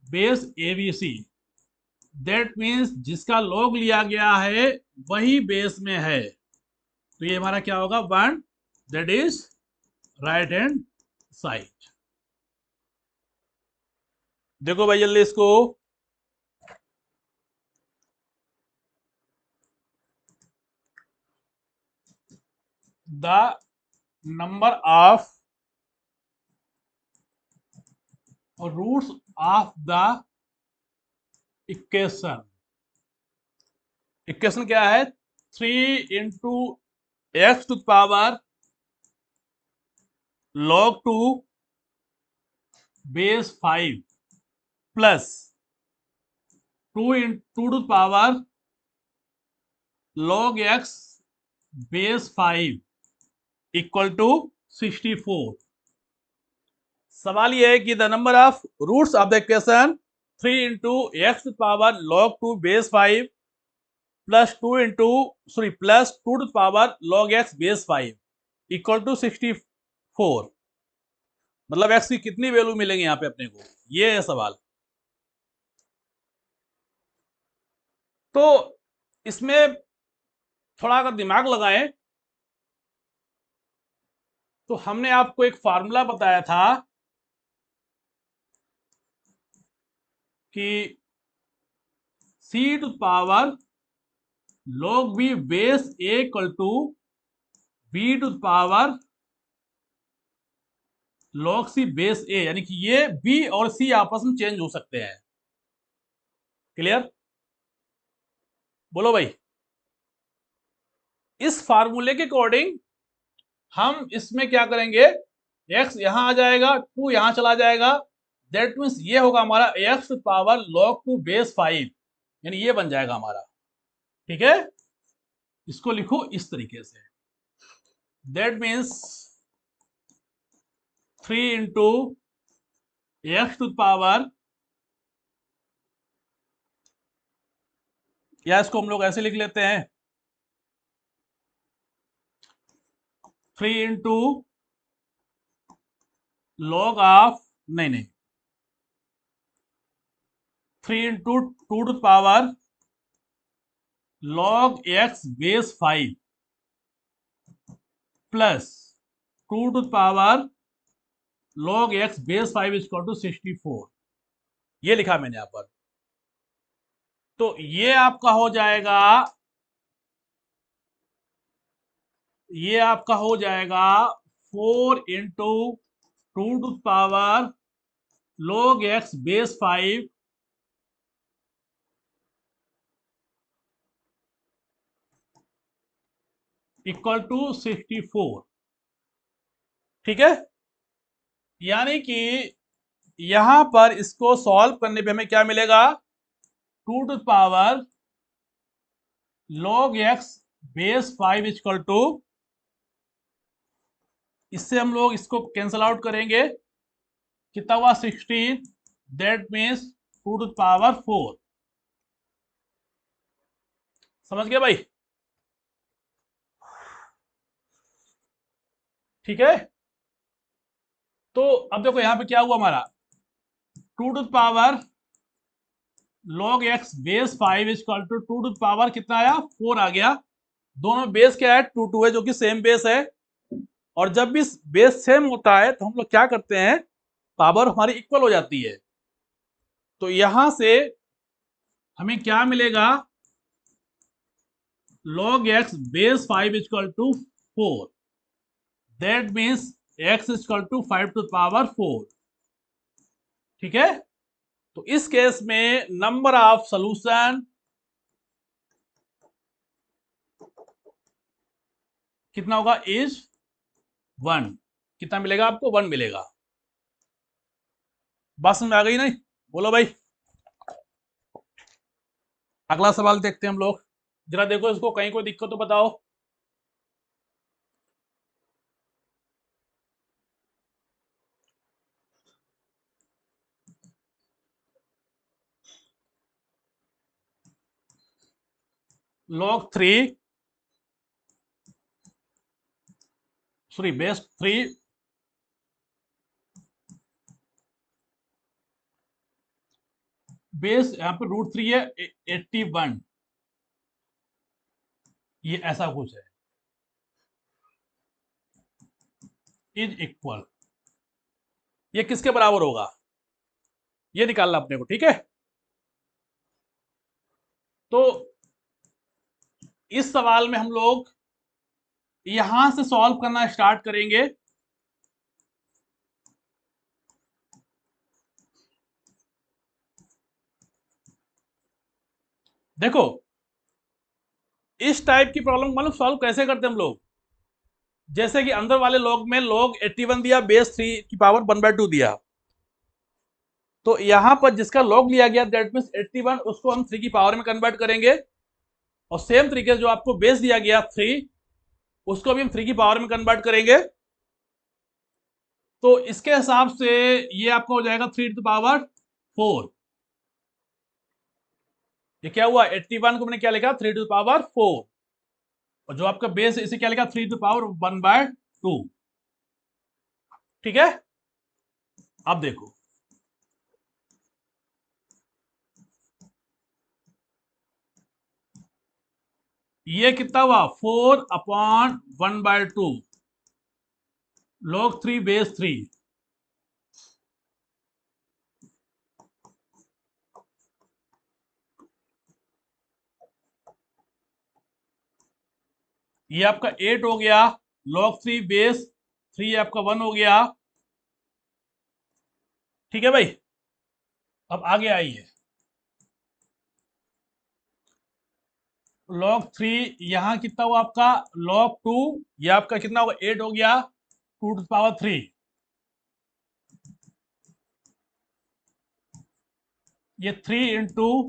base abc। That means जिसका log लिया गया है वही बेस में है, तो ये हमारा क्या होगा? 1, that is right hand side. देखो भाई जल्दी इसको, the number of roots of the equation. Equation क्या है? 3 into x to power log 2 base 5 plus 2 to power log x base 5 equal to 64। सवाल यह है कि the number of roots of the equation 3 into x to power log 2 base 5 plus 2 to power log x base 5 equal to 64। मतलब x की कितनी value मिलेंगे यहाँ पे अपने को, ये है सवाल। तो इसमें थोड़ा अगर दिमाग लगाएं तो हमने आपको एक फार्मूला बताया था कि c to power log b base a equal to b to power log c base a, यानी कि ये b और c आपस में चेंज हो सकते हैं। क्लियर? बोलो भाई। इस फार्मूले के अकॉर्डिंग हम इसमें क्या करेंगे? x यहां आ जाएगा, 2 यहां चला जाएगा, दैट मीन्स ये होगा हमारा x to power log 2 base 5, यानी ये बन जाएगा हमारा। ठीक है, इसको लिखो इस तरीके से, that means 3 into x to power, या इसको हम लोग ऐसे लिख लेते हैं 3 इंटू लॉग ऑफ, नहीं 3 into 2 to power log x base 5 plus 2 to power log x base 5 equal to 64। ये लिखा मैंने यहां पर। तो ये आपका हो जाएगा, ये आपका हो जाएगा 4 into 2 to power log x base 5 equal to 64। ठीक है, यानी कि यहां पर इसको सॉल्व करने पे हमें क्या मिलेगा? 2 to power log x base 5 equal to, इससे हम लोग इसको कैंसल आउट करेंगे, कितना हुआ? 16, दैट मीन्स 2 टू पावर 4। समझ गए भाई? ठीक है, तो अब देखो यहां पे क्या हुआ हमारा, 2 to power log x base 5 equal to 2 to power कितना आया? 4 आ गया। दोनों बेस क्या है? 2 2 है, जो कि सेम बेस है। और जब भी बेस सेम होता है तो हम लोग क्या करते हैं? पावर हमारी इक्वल हो जाती है। तो यहां से हमें क्या मिलेगा? log x base 5 equal to 4, that means x equal to 5 to power 4। ठीक है, तो इस केस में नंबर ऑफ सॉल्यूशन कितना होगा? इज 1। कितना मिलेगा आपको? 1 मिलेगा। बात समझ आ गई नहीं? बोलो भाई। अगला सवाल देखते हैं हम लोग। जरा देखो इसको, कहीं कोई दिक्कत तो बताओ। log 3 सॉरी बेस 3 बेस यहां पे √3 है 81, ये ऐसा कुछ है, इज इक्वल, ये किसके बराबर होगा ये निकालना अपने को, ठीक है। तो इस सवाल में हम लोग यहां से सॉल्व करना स्टार्ट करेंगे। देखो इस टाइप की प्रॉब्लम मतलब सॉल्व कैसे करते हैं हम लोग, जैसे कि अंदर वाले लॉग में log 81 दिया, बेस 3 की पावर 1/2 दिया, तो यहां पर जिसका log लिया गया दैट मींस 81, उसको हम 3 की पावर में कन्वर्ट करेंगे, और सेम तरीके से जो आपको बेस दिया गया 3, उसको भी हम 3 की पावर में कन्वर्ट करेंगे। तो इसके हिसाब से ये आपको हो जाएगा 3⁴। ये क्या हुआ, 81 को मैंने क्या लिखा 3⁴, और जो आपका बेस इसे क्या लिखा 3⁴1/2, ठीक है। अब देखो ये कितना हुआ 4/1/2 log 3 बेस 3, ये आपका 8 हो गया, log 3 बेस 3 आपका 1 हो गया, ठीक है भाई। अब आगे आइए, log 3 यहां कितना हुआ आपका log 2, ये आपका कितना होगा 8 हो गया 2⁵, ये 3 इंटू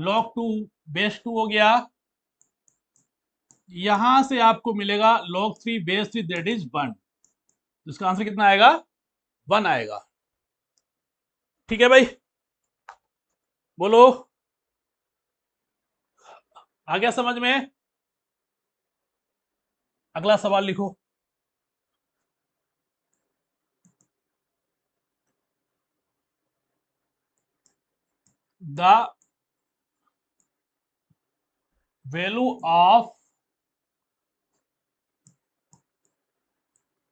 log 2 बेस 2 हो गया, यहां से आपको मिलेगा log 3 बेस 3 दैट इज 1, इसका आंसर कितना आएगा 1 आएगा, ठीक है भाई। बोलो आ गया समझ में। अगला सवाल लिखो। The value of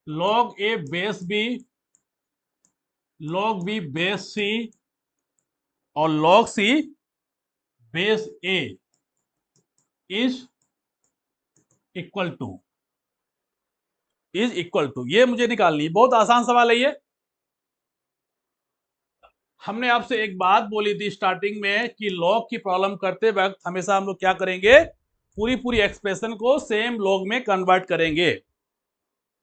log a base b, log b base c और log c base a is equal to, ये मुझे निकालनी है, बहुत आसान सवाल है ये। हमने आपसे एक बात बोली थी स्टार्टिंग में कि लॉग की प्रॉब्लम करते वक्त हमेशा हम लोग क्या करेंगे, पूरी पूरी एक्सप्रेशन को सेम लॉग में कन्वर्ट करेंगे।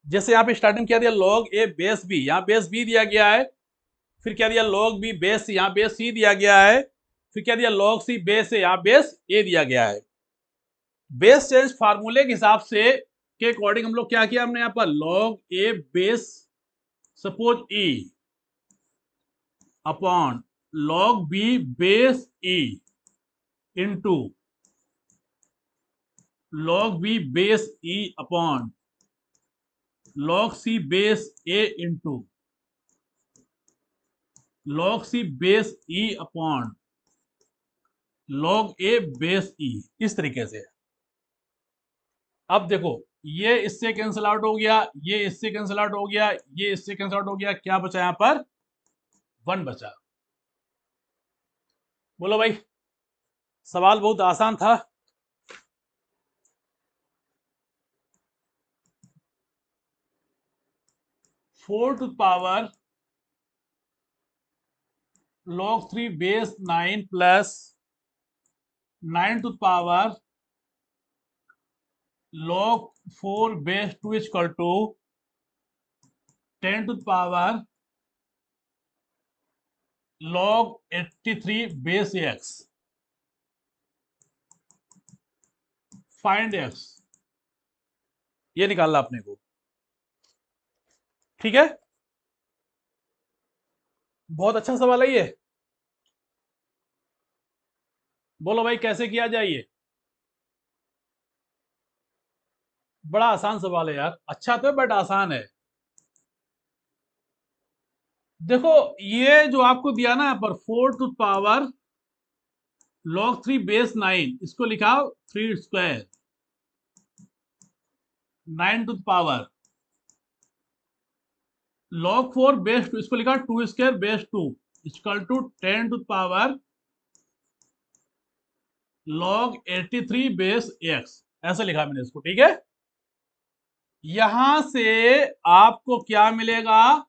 जैसे यहाँ पे स्टार्टिंग क्या दिया log a बेस b, यहाँ बेस b दिया गया है, फिर क्या दिया log b बेस c, यहाँ बेस c दिया गया है, फिर क्या दिया log c बेस a, यहाँ बेस a दिया गया है। बेस चेंज फार्मूले के हिसाब से के अकॉर्डिंग हम लोग क्या किया, हमने यहाँ पर log a base suppose e upon log b base e into log b base e upon log c base a into log c base e upon log a base e, इस तरीके से। अब देखो ये इससे कैंसिल आउट हो गया, ये इससे कैंसिल आउट हो गया, ये इससे कैंसिल आउट हो गया, क्या बचा यहां पर 1 बचा। बोलो भाई सवाल बहुत आसान था। 4 log 3 base 9 plus 9 log 4 base 2 equal to 10 log 83 base x, find x, ये निकालना अपने को, ठीक है। बहुत अच्छा सवाल है ये। बोलो भाई कैसे किया जाए ये। बड़ा आसान सवाल है यार, अच्छा तो है बट आसान है। देखो ये जो आपको दिया ना यहाँ पर 4 टू पावर log 3 बेस 9, इसको लिखा 3 square 9 to power log 4 base 2, इसको लिखा 2 square base 2 equal to 10 to power log 83 base x, ऐसा लिखा मैंने इसको। ठीक है, यहां से आपको क्या मिलेगा,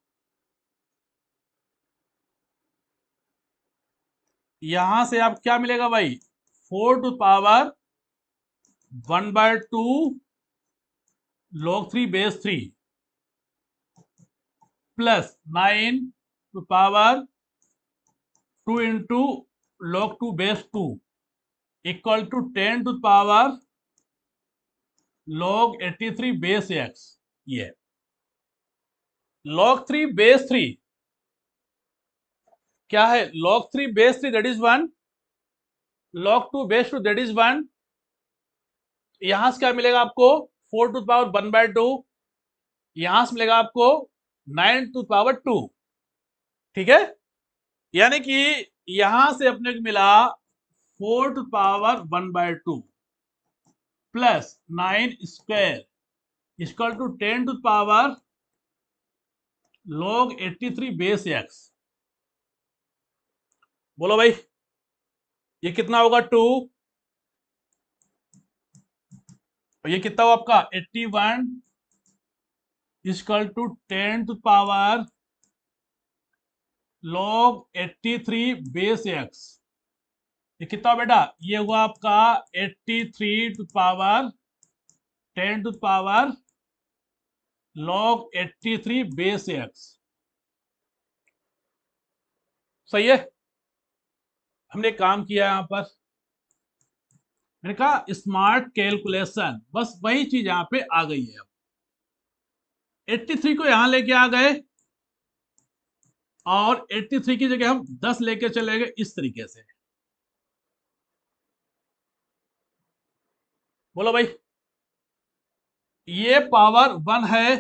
यहां से आप क्या मिलेगा भाई, 4 to power 1/2 log 3 base 3 plus 9 to power 2 into log 2 base 2 equal to 10 to power log 83 base x। ये log 3 बेस 3 क्या है, log 3 base 3 that is 1, log 2 base 2 that is 1। यहां से क्या मिलेगा आपको, 4 टू पावर 1/2, यहां से मिलेगा आपको 9 टू पावर 2। ठीक है, यानी कि यहां से अपने को मिला 4 to power 1/2 plus 9 square equal to 10 to power log 83 base x। बोलो भाई ये कितना होगा, 2, और ये कितना होगा आपका 81 equal to 10 to power log 83 base x। ये कितना बेटा, ये हुआ आपका 83 to power 10 to power log 83 base x। सही है, हमने काम किया यहां पर, मैंने कहा स्मार्ट कैलकुलेशन, बस वही चीज यहां पे आ गई है। अब 83 को यहां लेके आ गए और 83 की जगह हम 10 लेके चले गए इस तरीके से। बोलो भाई ये पावर 1 है,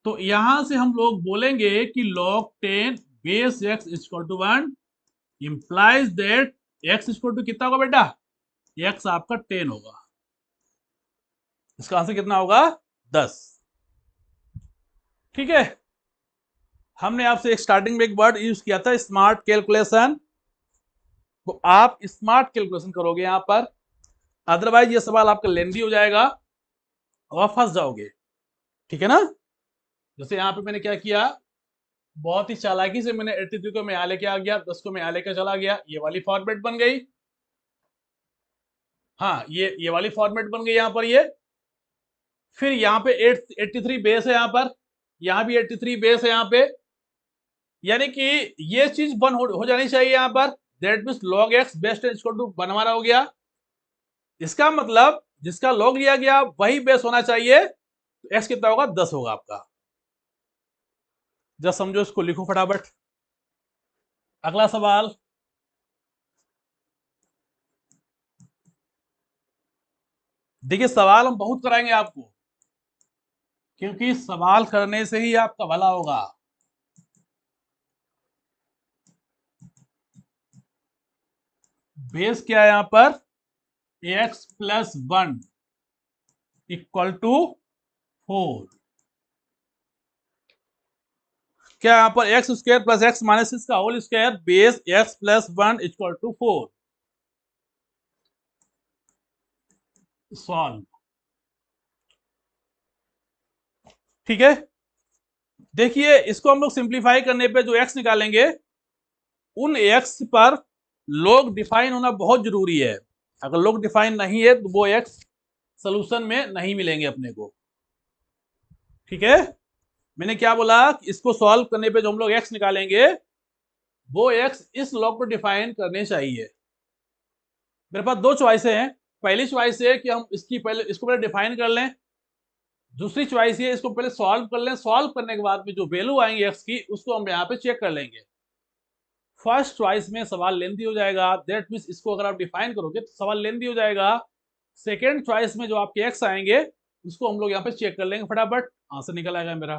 तो यहां से हम लोग बोलेंगे कि log 10 base x equal to 1 implies that x equal to कितना होगा बेटा, x आपका 10 होगा। इसका आंसर कितना होगा, 10। ठीक है, हमने आपसे एक स्टार्टिंग में एक वर्ड यूज किया था स्मार्ट कैलकुलेशन, तो आप स्मार्ट कैलकुलेशन करोगे यहां पर, अदरवाइज ये सवाल आपका लेंदी हो जाएगा और आप फंस जाओगे। ठीक है ना, जैसे यहां पे मैंने क्या किया, बहुत ही चालाकी से मैंने 83 को मैं यहां लेके आ गया, 10 को मैं यहां लेके चला गया, ये वाली फॉर्मेट बन गई। हाँ ये वाली फॉर्मेट बन गई यहां पर ये। फिर यहाँ पे 83 बेस है, यहाँ पर यहाँ भी 83 बेस है यहाँ पे, यानी कि ये चीज बन हो जानी चाहिए यहाँ पर, that means log x base 10 equal to 1 हमारा हो गया। इसका मतलब जिसका log लिया गया वही बेस होना चाहिए, तो x कितना होगा, 10 होगा आपका। जब समझो इसको लिखो फटाफट। अगला सवाल, देखिए सवाल हम बहुत कराएंगे आपको, क्योंकि सवाल करने से ही आपका भला होगा। बेस क्या है यहां पर, x प्लस 1 इक्वल टू 4, क्या यहां पर X square plus x minus इसका whole square base x plus 1 equal to 4। Solve. ठीक है, देखिए इसको हम लोग सिंप्लीफाई करने पे जो x निकालेंगे, उन x पर log डिफाइन होना बहुत जरूरी है। अगर log डिफाइन नहीं है तो वो x सोल्यूशन में नहीं मिलेंगे अपने को। ठीक है, मैंने क्या बोला, इसको सॉल्व करने पे जो हम लोग x निकालेंगे वो x इस log को डिफाइन करने चाहिए। मेरे पास दो चॉइस हैं, पहली चॉइस है कि हम इसको पहले डिफाइन कर लें, दूसरी चॉइस ये इसको पहले सॉल्व कर लें, सॉल्व करने के बाद में जो वैल्यू आएंगी एक्स की उसको हम यहाँ पे चेक कर लेंगे। फर्स्ट चॉइस में सवाल लेंथी हो जाएगा, दैट मींस इसको अगर आप डिफाइन करोगे तो सवाल लेंथी हो जाएगा। सेकेंड चॉइस में जो आपके एक्स आएंगे उसको हम लोग यहाँ पे चेक कर लेंगे, फटाफट आंसर निकल आएगा मेरा।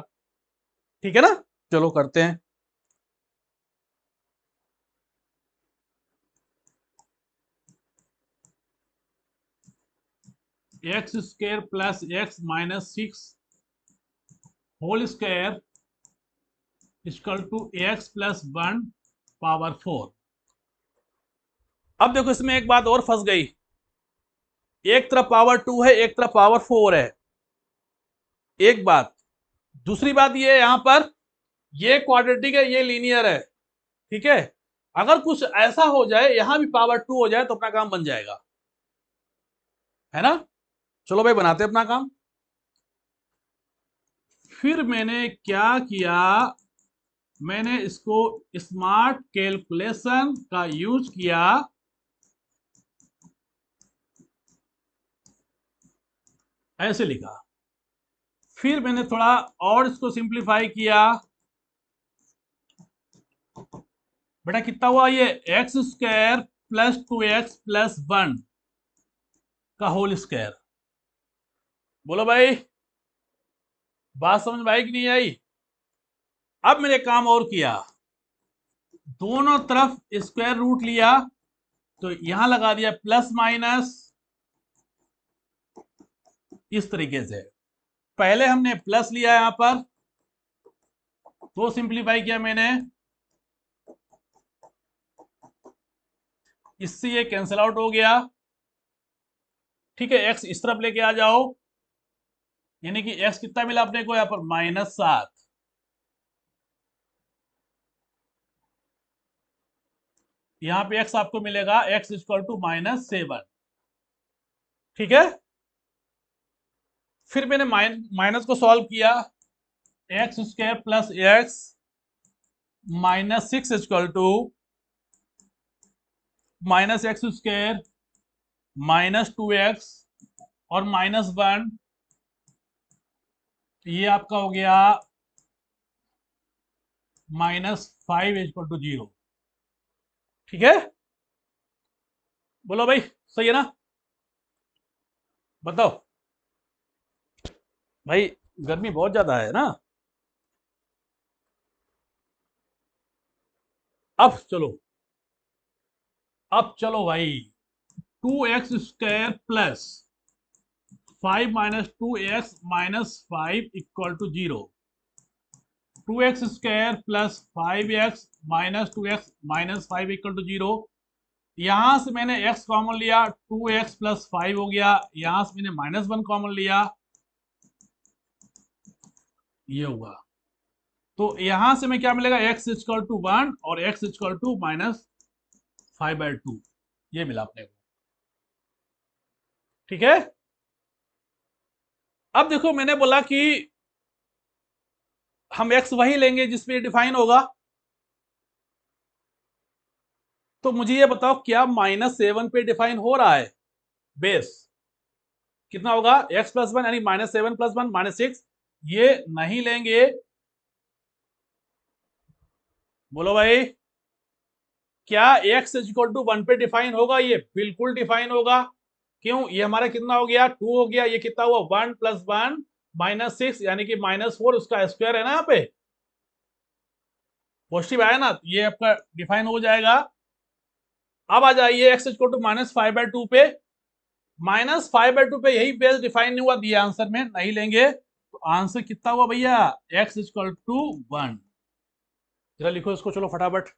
ठीक है ना, चलो करते हैं। X square plus x minus 6 whole square equal to x plus 1 power 4। अब देखो इसमें एक बात और फंस गई, एक तरफ पावर 2 है, एक तरफ पावर 4 है, एक बात। दूसरी बात ये यहां पर ये क्वाड्रेटिक है, ये लीनियर है, ठीक है। अगर कुछ ऐसा हो जाए यहां भी पावर 2 हो जाए तो अपना काम बन जाएगा, है ना। चलो भाई बनाते अपना काम। फिर मैंने क्या किया, मैंने इसको स्मार्ट कैलकुलेशन का यूज किया, ऐसे लिखा। फिर मैंने थोड़ा और इसको सिंप्लीफाई किया, बेटा कितना हुआ ये x square plus 2x plus 1 का होल स्क्वायर। बोलो भाई, बात समझ में आई कि नहीं आई। अब मैंने काम और किया, दोनों तरफ स्क्वायर रूट लिया, तो यहां लगा दिया प्लस माइनस, इस तरीके से। पहले हमने प्लस लिया यहां पर, तो सिंप्लीफाई किया मैंने, इससे ये कैंसिल आउट हो गया, ठीक है। एक्स इस तरफ लेके आ जाओ, यानी कि एक्स कितना मिला अपने को यहां पर -7। यहां पे एक्स आपको मिलेगा एक्स इक्वल टू -7, ठीक है। फिर मैंने माइनस को सॉल्व किया, x square plus x -6 equal to -x square -2x और -1, ये आपका हो गया -5 इक्वल टू 0, ठीक है। बोलो भाई सही है ना, बताओ भाई, गर्मी बहुत ज्यादा है ना। अब चलो भाई, 2x square plus 5 minus 2x-5 equal to 0, 2x square plus 5x minus 2x minus 5 equal to 0। यहां से मैंने x कॉमन लिया, 2x प्लस 5 हो गया, यहां से मैंने -1 कॉमन लिया, ये हुआ। तो यहां से मैं क्या मिलेगा, x इक्वल टू 1 और x इक्वल टू -5/2, ये मिला अपने को, ठीक है। अब देखो मैंने बोला कि हम x वही लेंगे जिसपे डिफाइन होगा, तो मुझे ये बताओ क्या -7 पे डिफाइन हो रहा है बेस, कितना होगा x प्लस 1 यानी -7 प्लस 1 -6, ये नहीं लेंगे। बोलो भाई, क्या x इक्वल टू 1 पे डिफाइन होगा, ये बिल्कुल डिफाइन होगा। क्यों, ये हमारा कितना हो गया 2 हो गया, ये कितना हुआ 1 प्लस 1 -6 यानी कि -4, उसका स्क्वायर है ना यहाँ पे, पॉजिटिव आया ना, ये आपका डिफाइन हो जाएगा। अब आ जाइए x इक्वल टू -5/2 पे, -5/2 पे यही बेस डिफाइन नहीं हुआ, दिए आंसर में नहीं लेंगे, तो आंसर कितना हुआ भैया x इक्वल टू 1। जरा लिखो इसको, चलो फटाफट।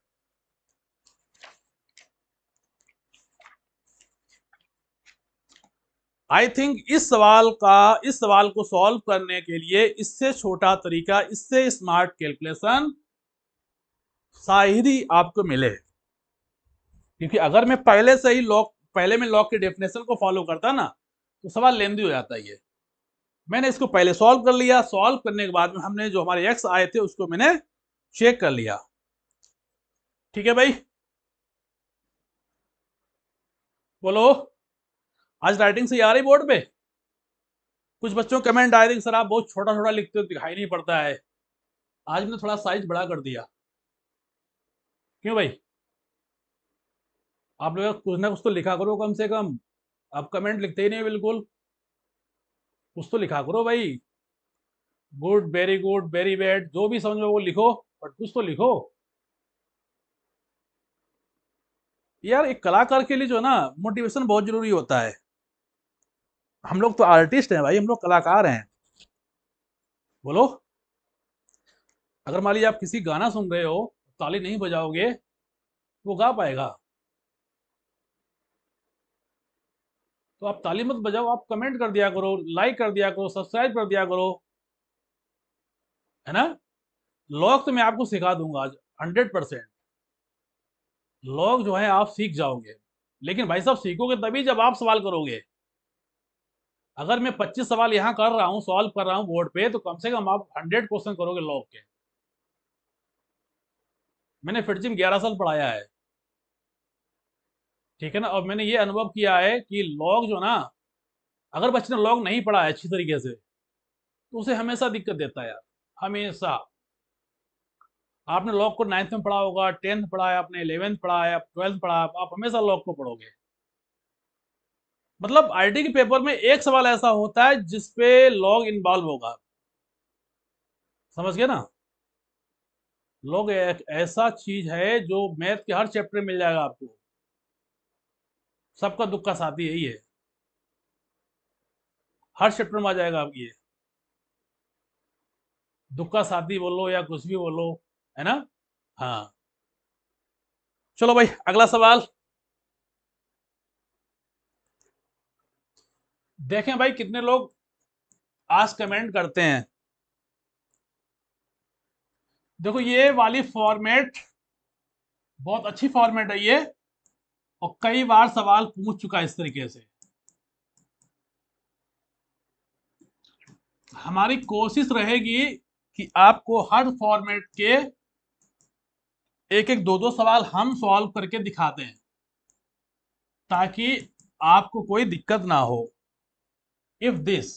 आई थिंक इस सवाल को सॉल्व करने के लिए इससे छोटा तरीका, इससे स्मार्ट कैलकुलेशन शायद ही आपको मिले, क्योंकि अगर मैं पहले से ही पहले में लॉग की डेफिनेशन को फॉलो करता ना तो सवाल लेंदी हो जाता है। ये मैंने इसको पहले सॉल्व कर लिया, सॉल्व करने के बाद में हमने जो हमारे एक्स आए थे उसको मैंने चेक कर लिया, ठीक है भाई। बोलो, आज राइटिंग सही आ रही बोर्ड पे। कुछ बच्चों कमेंट आए थे कि सर आप बहुत छोटा छोटा लिखते हो, दिखाई नहीं पड़ता है। आज मैंने थोड़ा साइज बड़ा कर दिया, क्यों भाई, आप लोग कुछ ना कुछ तो लिखा करो कम से कम, आप कमेंट लिखते ही नहीं बिल्कुल। कुछ तो लिखा करो भाई। Good, very good, very bad, जो भी समझ में वो लिखो, बट कुछ तो लिखो यार। एक कलाकार के लिए जो है ना, मोटिवेशन बहुत जरूरी होता है। हम लोग तो आर्टिस्ट हैं भाई, हम लोग कलाकार हैं। बोलो। अगर मान लीजिए आप किसी गाना सुन रहे हो, ताली नहीं बजाओगे, वो गा पाएगा? तो आप ताली मत बजाओ, आप कमेंट कर दिया करो, लाइक कर दिया करो, सब्सक्राइब कर दिया करो, है ना। लॉग तो मैं आपको सिखा दूंगा आज, 100%। लॉग जो है आप सीख जाओगे, लेकिन भाई साहब सीखोगे तभी जब आप सवाल करोगे। अगर मैं 25 सवाल यहाँ कर रहा हूँ, सॉल्व कर रहा हूँ बोर्ड पे, तो कम से कम आप 100 क्वेश्चन करोगे लॉग के। मैंने फिट जिम 11 साल पढ़ाया है, ठीक है ना। और मैंने ये अनुभव किया है कि लॉग जो ना, अगर बच्चे ने लॉग नहीं पढ़ा है अच्छी तरीके से, तो उसे हमेशा दिक्कत देता है यार, हमेशा। आपने लॉग को 9th में पढ़ा होगा, 10th पढ़ा है आपने, 11th पढ़ा है, 12th पढ़ा है, आप हमेशा लॉग को पढ़ोगे। मतलब आईटी के पेपर में एक सवाल ऐसा होता है जिसपे लॉग इन्वॉल्व होगा, समझ गए ना। लॉग एक ऐसा चीज है जो मैथ के हर चैप्टर में मिल जाएगा आपको। सबका दुख का साथी यही है, हर चैप्टर में आ जाएगा आप ये। दुख का साथी बोलो या कुछ भी बोलो, है ना। हाँ। चलो भाई, अगला सवाल देखें भाई, कितने लोग आज कमेंट करते हैं। देखो ये वाली फॉर्मेट बहुत अच्छी फॉर्मेट है ये, और कई बार सवाल पूछ चुका है इस तरीके से। हमारी कोशिश रहेगी कि आपको हर फॉर्मेट के एक एक दो दो सवाल हम सॉल्व करके दिखाते हैं, ताकि आपको कोई दिक्कत ना हो। इफ दिस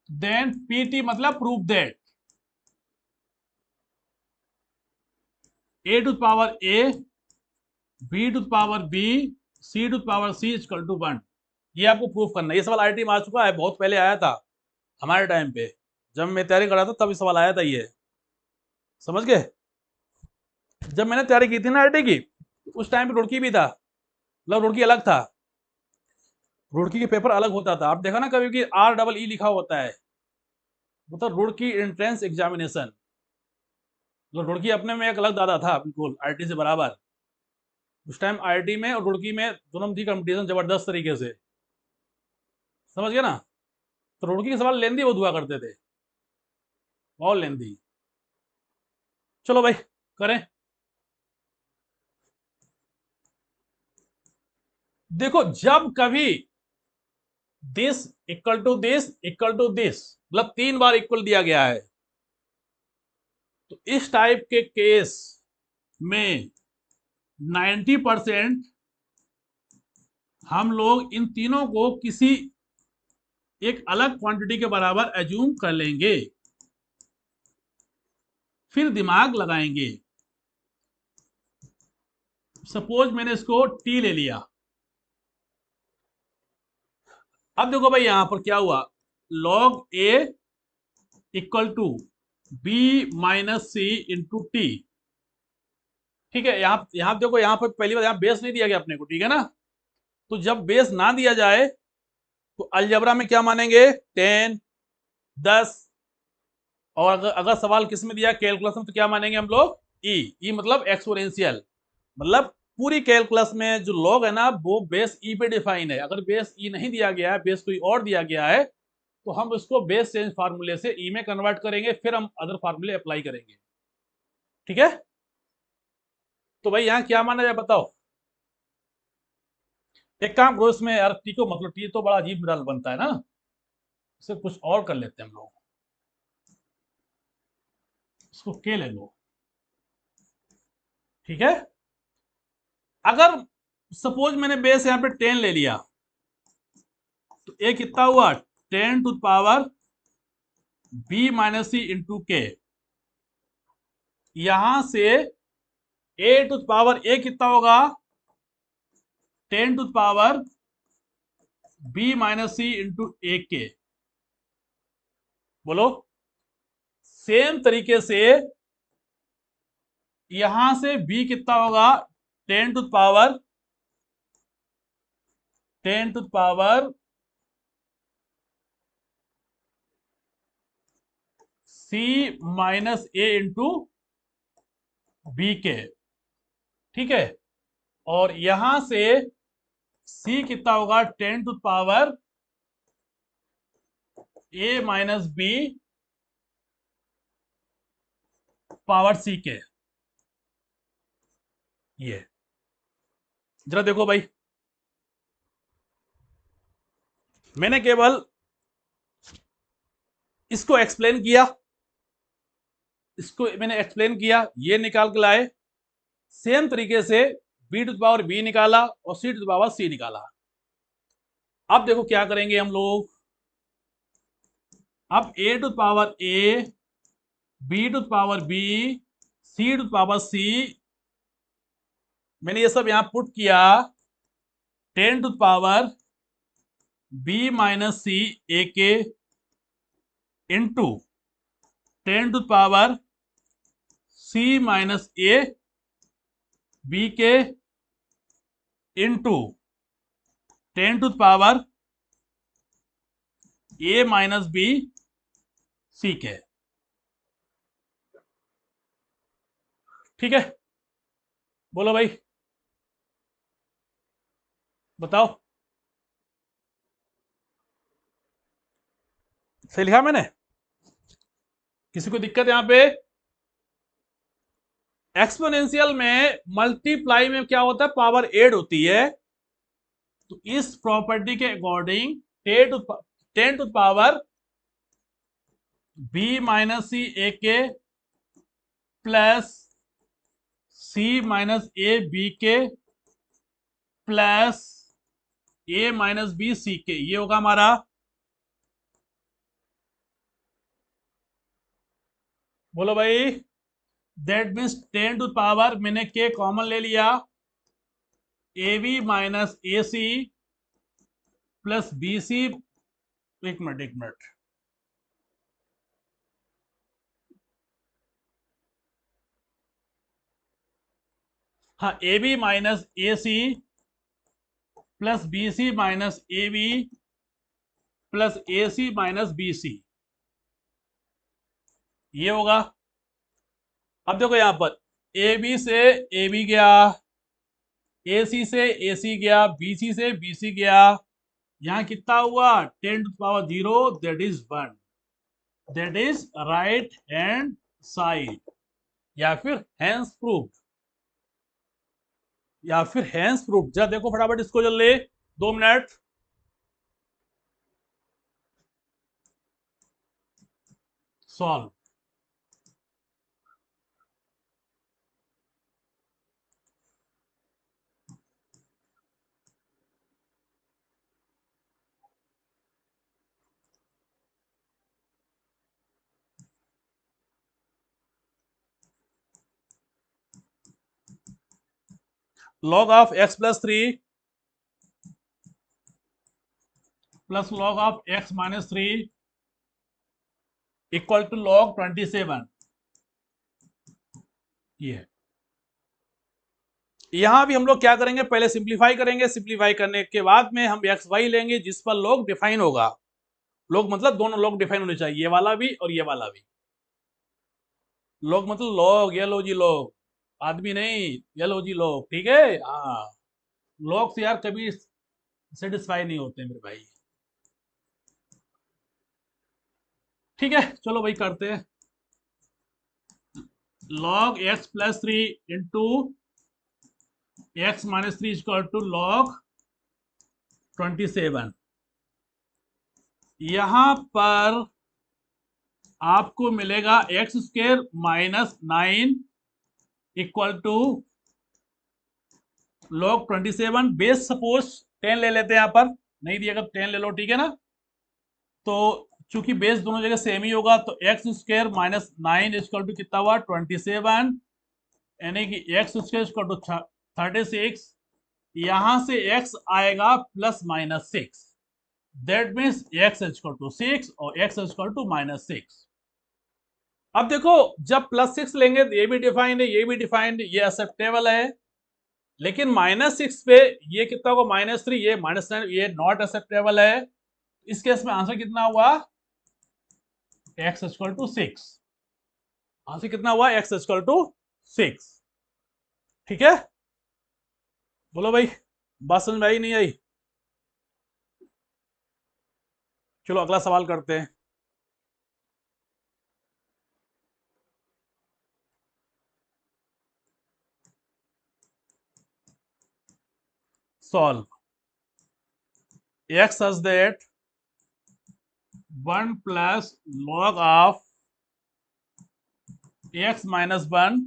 देन पीटी मतलब prove that a to power A, B to power B, C to power c equal to 1। ये आपको प्रूफ करना है। ये सवाल आईटी में आ चुका है, बहुत पहले आया था हमारे टाइम पे, जब मैं तैयारी कर रहा था तब ये सवाल आया था ये, समझ गए। जब मैंने तैयारी की थी ना आईटी की, उस टाइम पे रुड़की भी था, मतलब रुड़की अलग था। रुड़की के पेपर अलग होता था, आप देखा ना कभी कि REE लिखा होता है, मतलब रुड़की एंट्रेंस एग्जामिनेशन। तो रुड़की अपने में एक अलग दादा था, बिल्कुल आईटी से बराबर। उस टाइम आईटी में और रुड़की में दोनों में थी कंपटीशन जबरदस्त तरीके से, समझ गए ना। तो रुड़की के सवाल लेंदी बहुत हुआ करते थे, बहुत लेंदी। चलो भाई, करें। देखो जब कभी this equal to this equal to this, मतलब 3 बार इक्वल दिया गया है, तो इस टाइप के केस में 90% हम लोग इन तीनों को किसी एक अलग क्वांटिटी के बराबर एज्यूम कर लेंगे, फिर दिमाग लगाएंगे। सपोज मैंने इसको टी ले लिया। अब देखो भाई यहां पर क्या हुआ, log a equal to b minus C into t. ठीक है, यहां देखो, यहां पर पहली बार यहां बेस नहीं दिया गया अपने को, ठीक है ना। तो जब बेस ना दिया जाए तो अलजबरा में क्या मानेंगे, 10, 10। और अगर सवाल किस में दिया, कैलकुलस में, तो क्या मानेंगे हम लोग, ई मतलब एक्सपोनेंशियल। मतलब पूरी कैलकुलस में जो लॉग है ना, वो बेस ई पे डिफाइन है। अगर बेस ई नहीं दिया गया है, बेस कोई और दिया गया है, तो हम उसको बेस चेंज फार्मूले से ई में कन्वर्ट करेंगे, फिर हम अदर फार्मूले अप्लाई करेंगे, ठीक है। तो भाई यहाँ क्या माना जाए बताओ। एक काम करो इसमें यार, टी को मतलब, टी तो बड़ा अजीब मिसाल बनता है ना, इसे कुछ और कर लेते हैं हम लोग। इसको के ले लो, ठीक है। अगर सपोज मैंने बेस यहाँ पे 10 ले लिया, तो ए कितना हुआ, 10 to power B minus C into k. यहां से ए टू पावर ए कितना होगा, 10 to power B minus C into A के। बोलो। सेम तरीके से यहां से बी कितना होगा, 10 to power C minus a into b k. ठीक है। और यहां से सी कितना होगा, 10 to power A minus B power C के। ये जरा देखो भाई, मैंने केवल इसको एक्सप्लेन किया, इसको मैंने एक्सप्लेन किया, ये निकाल के लाए। सेम तरीके से बी टू पावर बी निकाला और सी टू पावर सी निकाला। अब देखो क्या करेंगे हम लोग, अब A to power A, B to power B, C to power C, मैंने ये सब यहां पुट किया। 10 to power B minus C A के into 10 to power C minus A B के into 10 to power A minus B C के। ठीक है, बोलो भाई, बताओ। सही लिखा मैंने? किसी को दिक्कत यहां पे? एक्सपोनेंशियल में मल्टीप्लाई में क्या होता है, पावर ऐड होती है। तो इस प्रॉपर्टी के according 10 to power B minus C A के प्लस सी माइनस ए बी के plus A minus B C के, ये होगा हमारा। बोलो भाई। दैट मीन्स 10 टू पावर, मैंने के कॉमन ले लिया, a b minus a c plus b c. एक मिनट, हाँ, a b minus a c plus b c minus A b plus a c minus B c, ये होगा। अब देखो यहां पर ए बी से ए बी गया, ए सी से ए सी गया, बी सी से बी सी गया। यहां कितना हुआ, 10 to power 0, that is 1, that is right hand side, या फिर हैंस प्रूफ, या फिर हैंस प्रूफ। जरा देखो फटाफट इसको जल्दी, 2 minute. Solve. log of x plus 3 plus log of x minus 3 equal to log 27। ये यहां भी हम लोग क्या करेंगे, पहले सिंप्लीफाई करेंगे, सिंप्लीफाई करने के बाद में हम एक्स वाई लेंगे जिस पर log डिफाइन होगा। log मतलब दोनों log डिफाइन होने चाहिए, ये वाला भी और ये वाला भी। log मतलब log, ये लो जी log, आदमी नहीं, ये लो जी log, ठीक है। हाँ, log से यार कभी सेटिस्फाई नहीं होते मेरे भाई। ठीक है, चलो भाई करते हैं। log x plus 3 into x minus 3 equal to log 27। यहां पर आपको मिलेगा x square minus 9 equal to log 27। Base suppose 10 ले लेते हैं, यहां पर नहीं दिया, अगर 10 ले लो, ठीक है ना। तो चूंकि बेस दोनों जगह सेम ही होगा, तो x square minus 9 equal to कितना हुआ, 27, यानी कि एक्स स्क्वायर इक्वल टू 36। यहां से x आएगा plus minus 6, that means x equal to 6 और एक्स इक्वल टू -6। अब देखो जब +6 लेंगे तो ये भी डिफाइंड है, ये भी डिफाइंड, ये एक्सेप्टेबल है। लेकिन -6 पे ये कितना होगा, -3, ये -9, ये नॉट एक्सेप्टेबल है। इस केस में आंसर कितना हुआ, एक्स इक्वल टू 6। आंसर कितना हुआ, एक्स इक्वल टू 6। ठीक है, बोलो भाई, बात समझ में आई नहीं आई? चलो अगला सवाल करते हैं। Solve x such that 1 plus log of x minus 1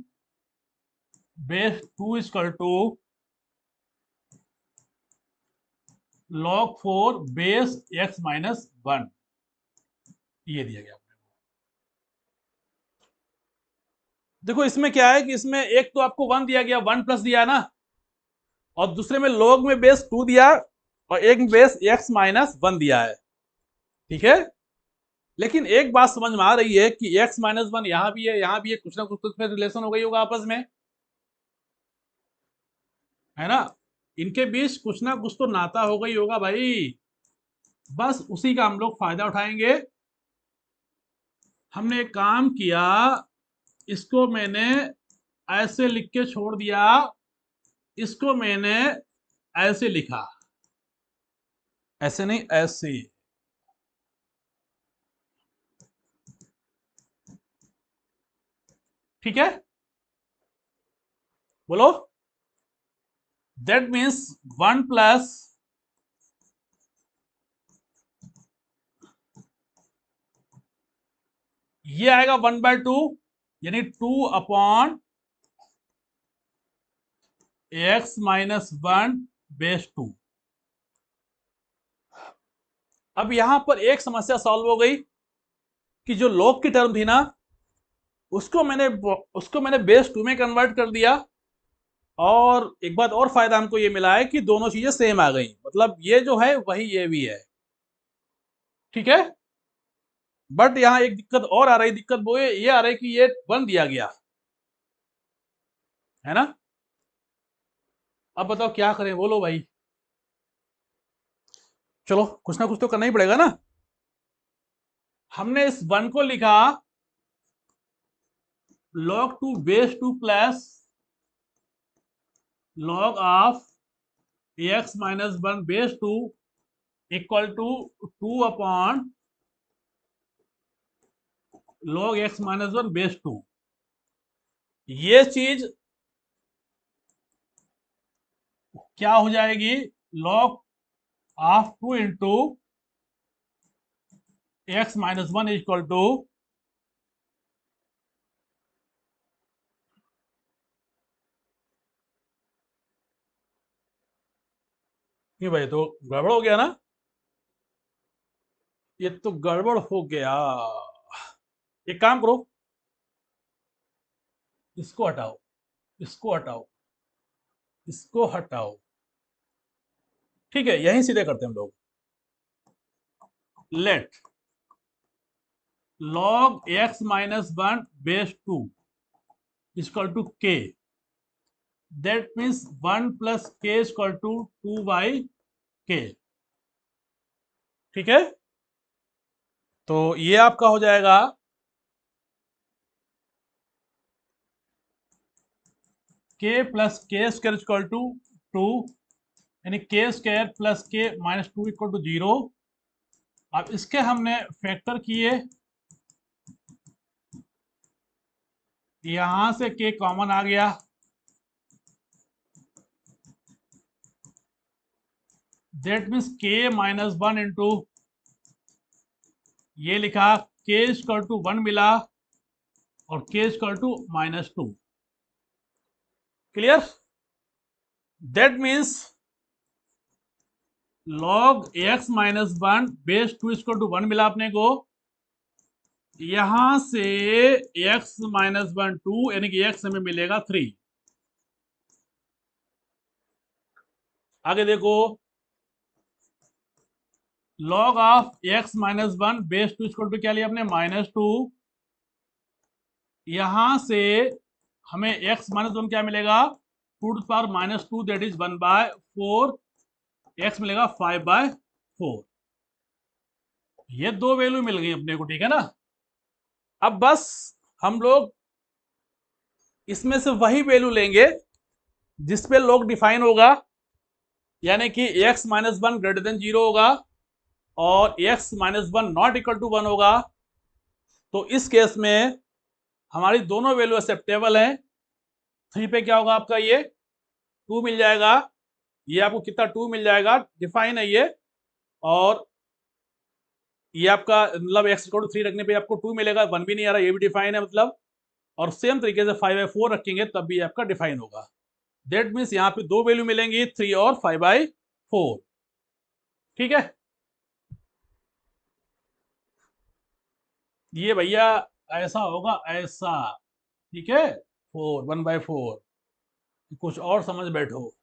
base 2 is equal to log 4 base x minus 1। ये दिया गया। देखो इसमें क्या है कि इसमें एक तो आपको 1 दिया गया, 1 प्लस दिया ना, और दूसरे में log में बेस 2 दिया और एक में बेस x माइनस 1 दिया है। ठीक है, लेकिन एक बात समझ में आ रही है कि x माइनस 1 यहां भी है, यहां भी है, कुछ ना कुछ तो इसमें रिलेशन हो गई होगा आपस में, है ना? इनके बीच कुछ ना कुछ तो नाता हो गई होगा भाई। बस उसी का हम लोग फायदा उठाएंगे। हमने एक काम किया, इसको मैंने ऐसे लिख के छोड़ दिया, इसको मैंने ऐसे लिखा, ऐसे नहीं ऐसे। ठीक है, बोलो। दैट मीन्स 1 प्लस ये आएगा 1/2, यानी 2 अपॉन x माइनस 1 बेस 2। अब यहां पर एक समस्या सॉल्व हो गई कि जो log की टर्म थी ना, उसको मैंने बेस 2 में कन्वर्ट कर दिया। और एक बात और फायदा हमको ये मिला है कि दोनों चीजें सेम आ गई, मतलब ये जो है वही ये भी है। ठीक है, बट यहां एक दिक्कत और आ रही, दिक्कत वो ये आ रही कि ये 1 दिया गया है ना। अब बताओ क्या करें, बोलो भाई। चलो कुछ ना कुछ तो करना ही पड़ेगा ना। हमने इस 1 को लिखा log 2 base 2 plus log of x minus 1 base 2 equal to 2 upon log x minus 1 base 2। ये चीज क्या हो जाएगी, log of 2 into x minus 1 equal to ये भाई तो गड़बड़ हो गया ना, ये तो गड़बड़ हो गया। एक काम करो, इसको हटाओ, इसको हटाओ, इसको हटाओ। ठीक है, यहीं सीधे करते हैं हम लोग। Let log x minus 1 base 2 equal to k, that means 1 plus k equal to 2/k। ठीक है, तो ये आपका हो जाएगा k plus k square equal to 2, यानी k square plus k minus 2 equal to 0। अब इसके हमने फैक्टर किए, यहां से k कॉमन आ गया, that means k minus 1 into ये लिखा, k इक्वल टू 1 मिला और k equal to -2। Clear? That means log x minus 1 base 2 equal to 1 मिला अपने को। यहां से x माइनस 1 2, यानी कि x हमें मिलेगा 3। आगे देखो, log of x minus one base two equal to क्या लिया आपने -2। यहां से हमें x माइनस वन क्या मिलेगा, two to power -2 that is 1/4, x मिलेगा 5/4। ये दो वैल्यू मिल गई अपने को, ठीक है ना। अब बस हम लोग इसमें से वही वैल्यू लेंगे जिसपे लॉग डिफाइन होगा, यानी कि x minus one greater than 0 होगा और x minus one not equal to 1 होगा। तो इस केस में हमारी दोनों वैल्यू एक्सेप्टेबल हैं। 3 पे क्या होगा आपका, ये 2 मिल जाएगा, ये आपको कितना 2 मिल जाएगा, डिफाइन है ये। और ये आपका मतलब x इक्वल टू 3 रखने पे आपको 2 मिलेगा, 1 भी नहीं आ रहा, ये भी डिफाइन है मतलब। और सेम तरीके से 5/4 रखेंगे तब भी आपका डिफाइन होगा। दैट मीन्स यहाँ पे दो वैल्यू मिलेंगी, 3 और 5/4। ठीक है, ये भैया ऐसा होगा, ऐसा। ठीक है, 1/4। कुछ और समझ बैठो।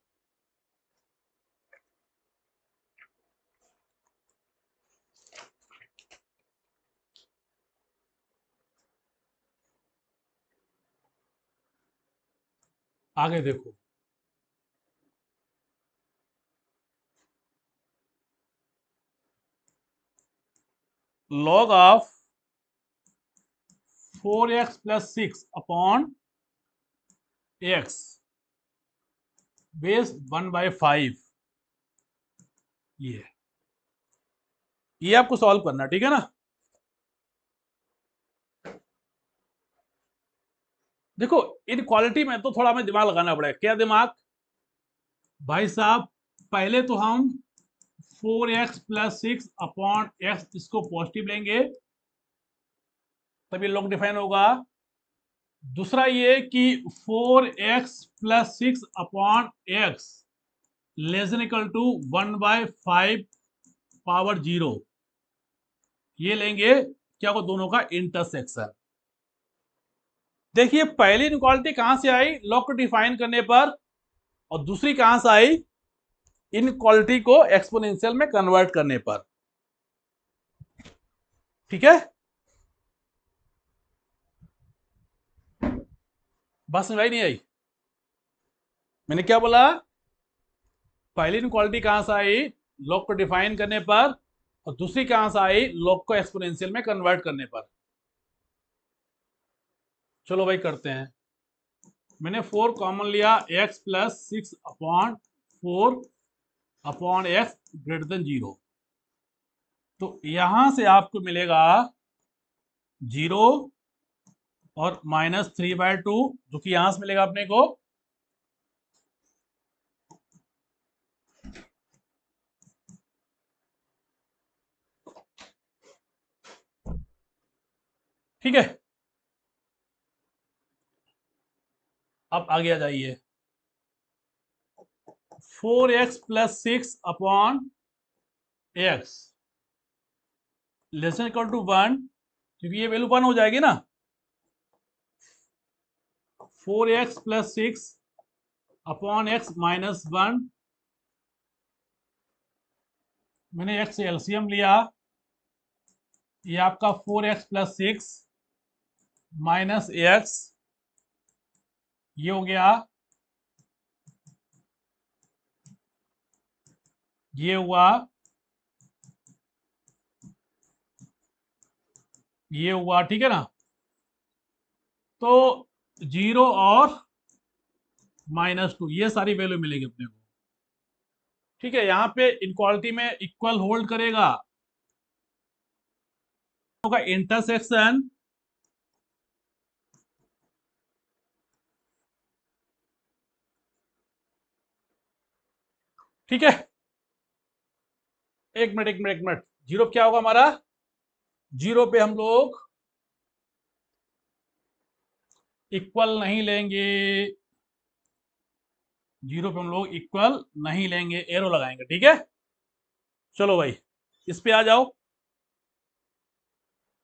आगे देखो, log of 4x plus 6 upon x base 1/5। ये आपको सॉल्व करना, ठीक है ना। देखो, इन क्वालिटी में तो थोड़ा हमें दिमाग लगाना पड़ेगा। क्या दिमाग भाई साहब, पहले तो हम 4x प्लस 6 अपॉन एक्स इसको पॉजिटिव लेंगे तभी लॉग डिफाइन होगा। दूसरा ये कि 4x plus 6 upon x less than equal to 1/5 power 0, ये लेंगे क्या होगा, दोनों का इंटरसेक्शन। देखिए पहली इनक्वालिटी कहां से आई, लॉग को डिफाइन करने पर, और दूसरी कहां से आई, इनक्वालिटी को एक्सपोनेंशियल में कन्वर्ट करने पर। ठीक है, बस समझ नहीं आई मैंने क्या बोला। पहली इनक्वालिटी कहां से आई, लॉग को डिफाइन करने पर, और दूसरी कहां से आई, लॉग को एक्सपोनेंशियल में कन्वर्ट करने पर। चलो भाई करते हैं। मैंने 4 कॉमन लिया, x plus 6 upon 4 upon x greater than 0। तो यहां से आपको मिलेगा 0 और -3/2, जो कि यहां से मिलेगा अपने को। ठीक है, अब आगे आ जाइए। 4x plus 6 upon x less equal to 1, क्योंकि ये वैल्यू 1 हो जाएगी ना। 4x plus 6 upon x minus 1, मैंने x से एलसीएम लिया, ये आपका 4x प्लस 6 माइनस एक्स, ये हो गया, ये हुआ, ये हुआ। ठीक है ना, तो 0 और -2 ये सारी वैल्यू मिलेगी अपने को। ठीक है, यहां पे इनक्वालिटी में इक्वल होल्ड करेगा का इंटरसेक्शन। ठीक है, एक मिनट एक मिनट एक मिनट, जीरो क्या होगा हमारा, जीरो पे हम लोग इक्वल नहीं लेंगे, जीरो पे हम लोग इक्वल नहीं लेंगे, एरो लगाएंगे। ठीक है, चलो भाई इस पे आ जाओ।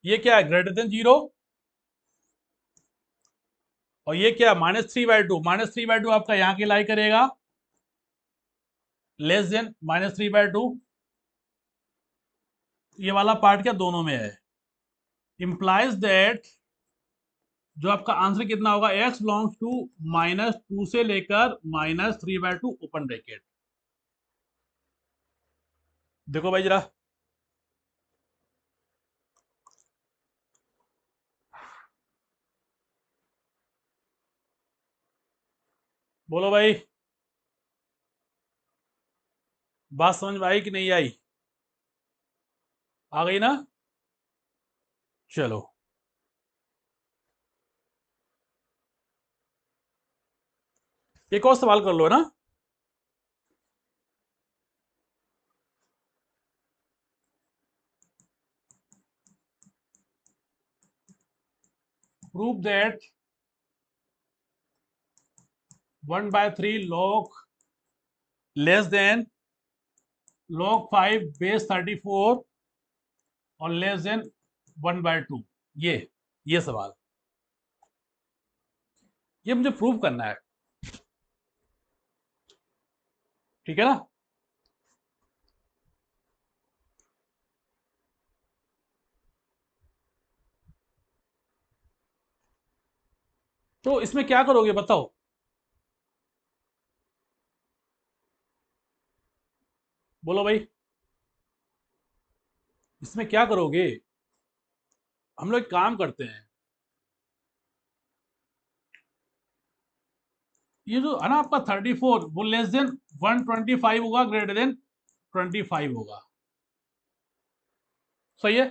ये क्या है, ग्रेटर देन 0, और ये क्या, -3/2। -3/2 आपका यहां की लाई करेगा, लेस देन -3/2। ये वाला पार्ट क्या दोनों में है, इंप्लाइज दैट जो आपका आंसर कितना होगा, x बिलोंग्स टू -2 से लेकर -3/2 ओपन ब्रैकेट। देखो भाई जरा, बोलो भाई, बात समझ में आई कि नहीं आई? आ गई ना? चलो, एक और सवाल कर लो ना। Prove that 1/3 log less than log 5 base 34 और लेस देन 1/2। ये सवाल, ये मुझे प्रूव करना है, ठीक है ना? तो इसमें क्या करोगे बताओ? बोलो भाई, इसमें क्या करोगे? हम लोग एक काम करते हैं, ये जो है ना आपका 34 वो लेस देन 125 होगा, ग्रेटर देन 25 होगा, सही है?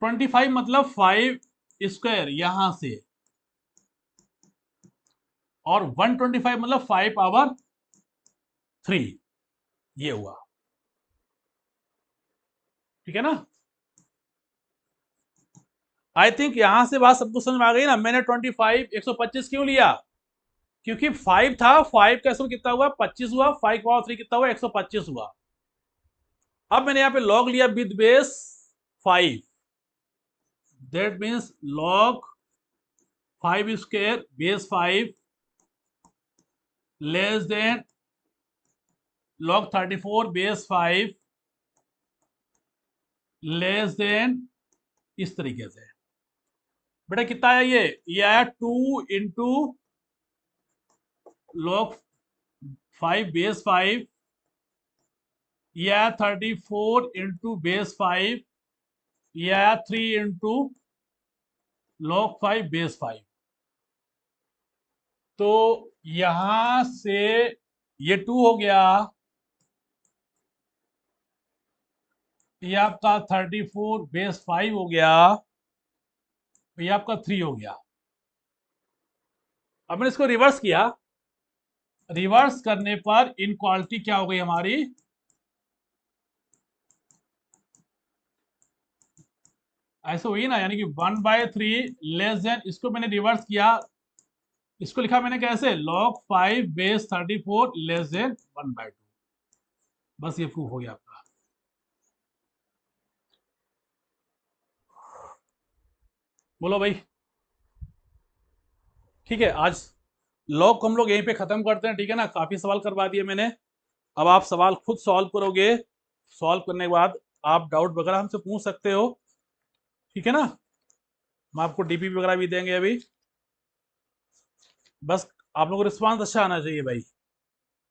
25 मतलब 5 स्क्वायर यहां से, और 125 मतलब 5 पावर 3, ये हुआ, ठीक है ना? आई थिंक यहां से बात सबको समझ में आ गई ना। मैंने 25 125 क्यों लिया? क्योंकि 5 था, 5 का स्क्वायर कितना हुआ, 25 हुआ, 5 पावर 3 कितना हुआ, 125 हुआ। अब मैंने यहां पे लॉग लिया with base 5, that means log 5 square base 5 less than log 34 base 5 less than, इस तरीके से। बेटा कितना है ये आया 2 × log 5 बेस 5, ये आया 34 × बेस 5, ये आया 3 × log 5 बेस 5। तो यहां से ये 2 हो गया, ये आपका 34 बेस 5 हो गया, ये आपका 3 हो गया। अब मैंने इसको रिवर्स किया, रिवर्स करने पर इनक्वालिटी क्या हो गई हमारी, ऐसे हुई ना, यानी कि 1/3 लेस देन, इसको मैंने रिवर्स किया, इसको लिखा मैंने कैसे, log 5 बेस 34 लेस देन 1/2। बस ये प्रूफ हो गया आपका। बोलो भाई, ठीक है, आज लॉग को हम लोग यहीं पे खत्म करते हैं, ठीक है ना? काफी सवाल करवा दिए मैंने, अब आप सवाल खुद सॉल्व करोगे, सॉल्व करने के बाद आप डाउट वगैरह हमसे पूछ सकते हो, ठीक है ना? हम आपको डीपी वगैरह भी देंगे अभी, बस आप लोगों को रिस्पांस अच्छा आना चाहिए भाई।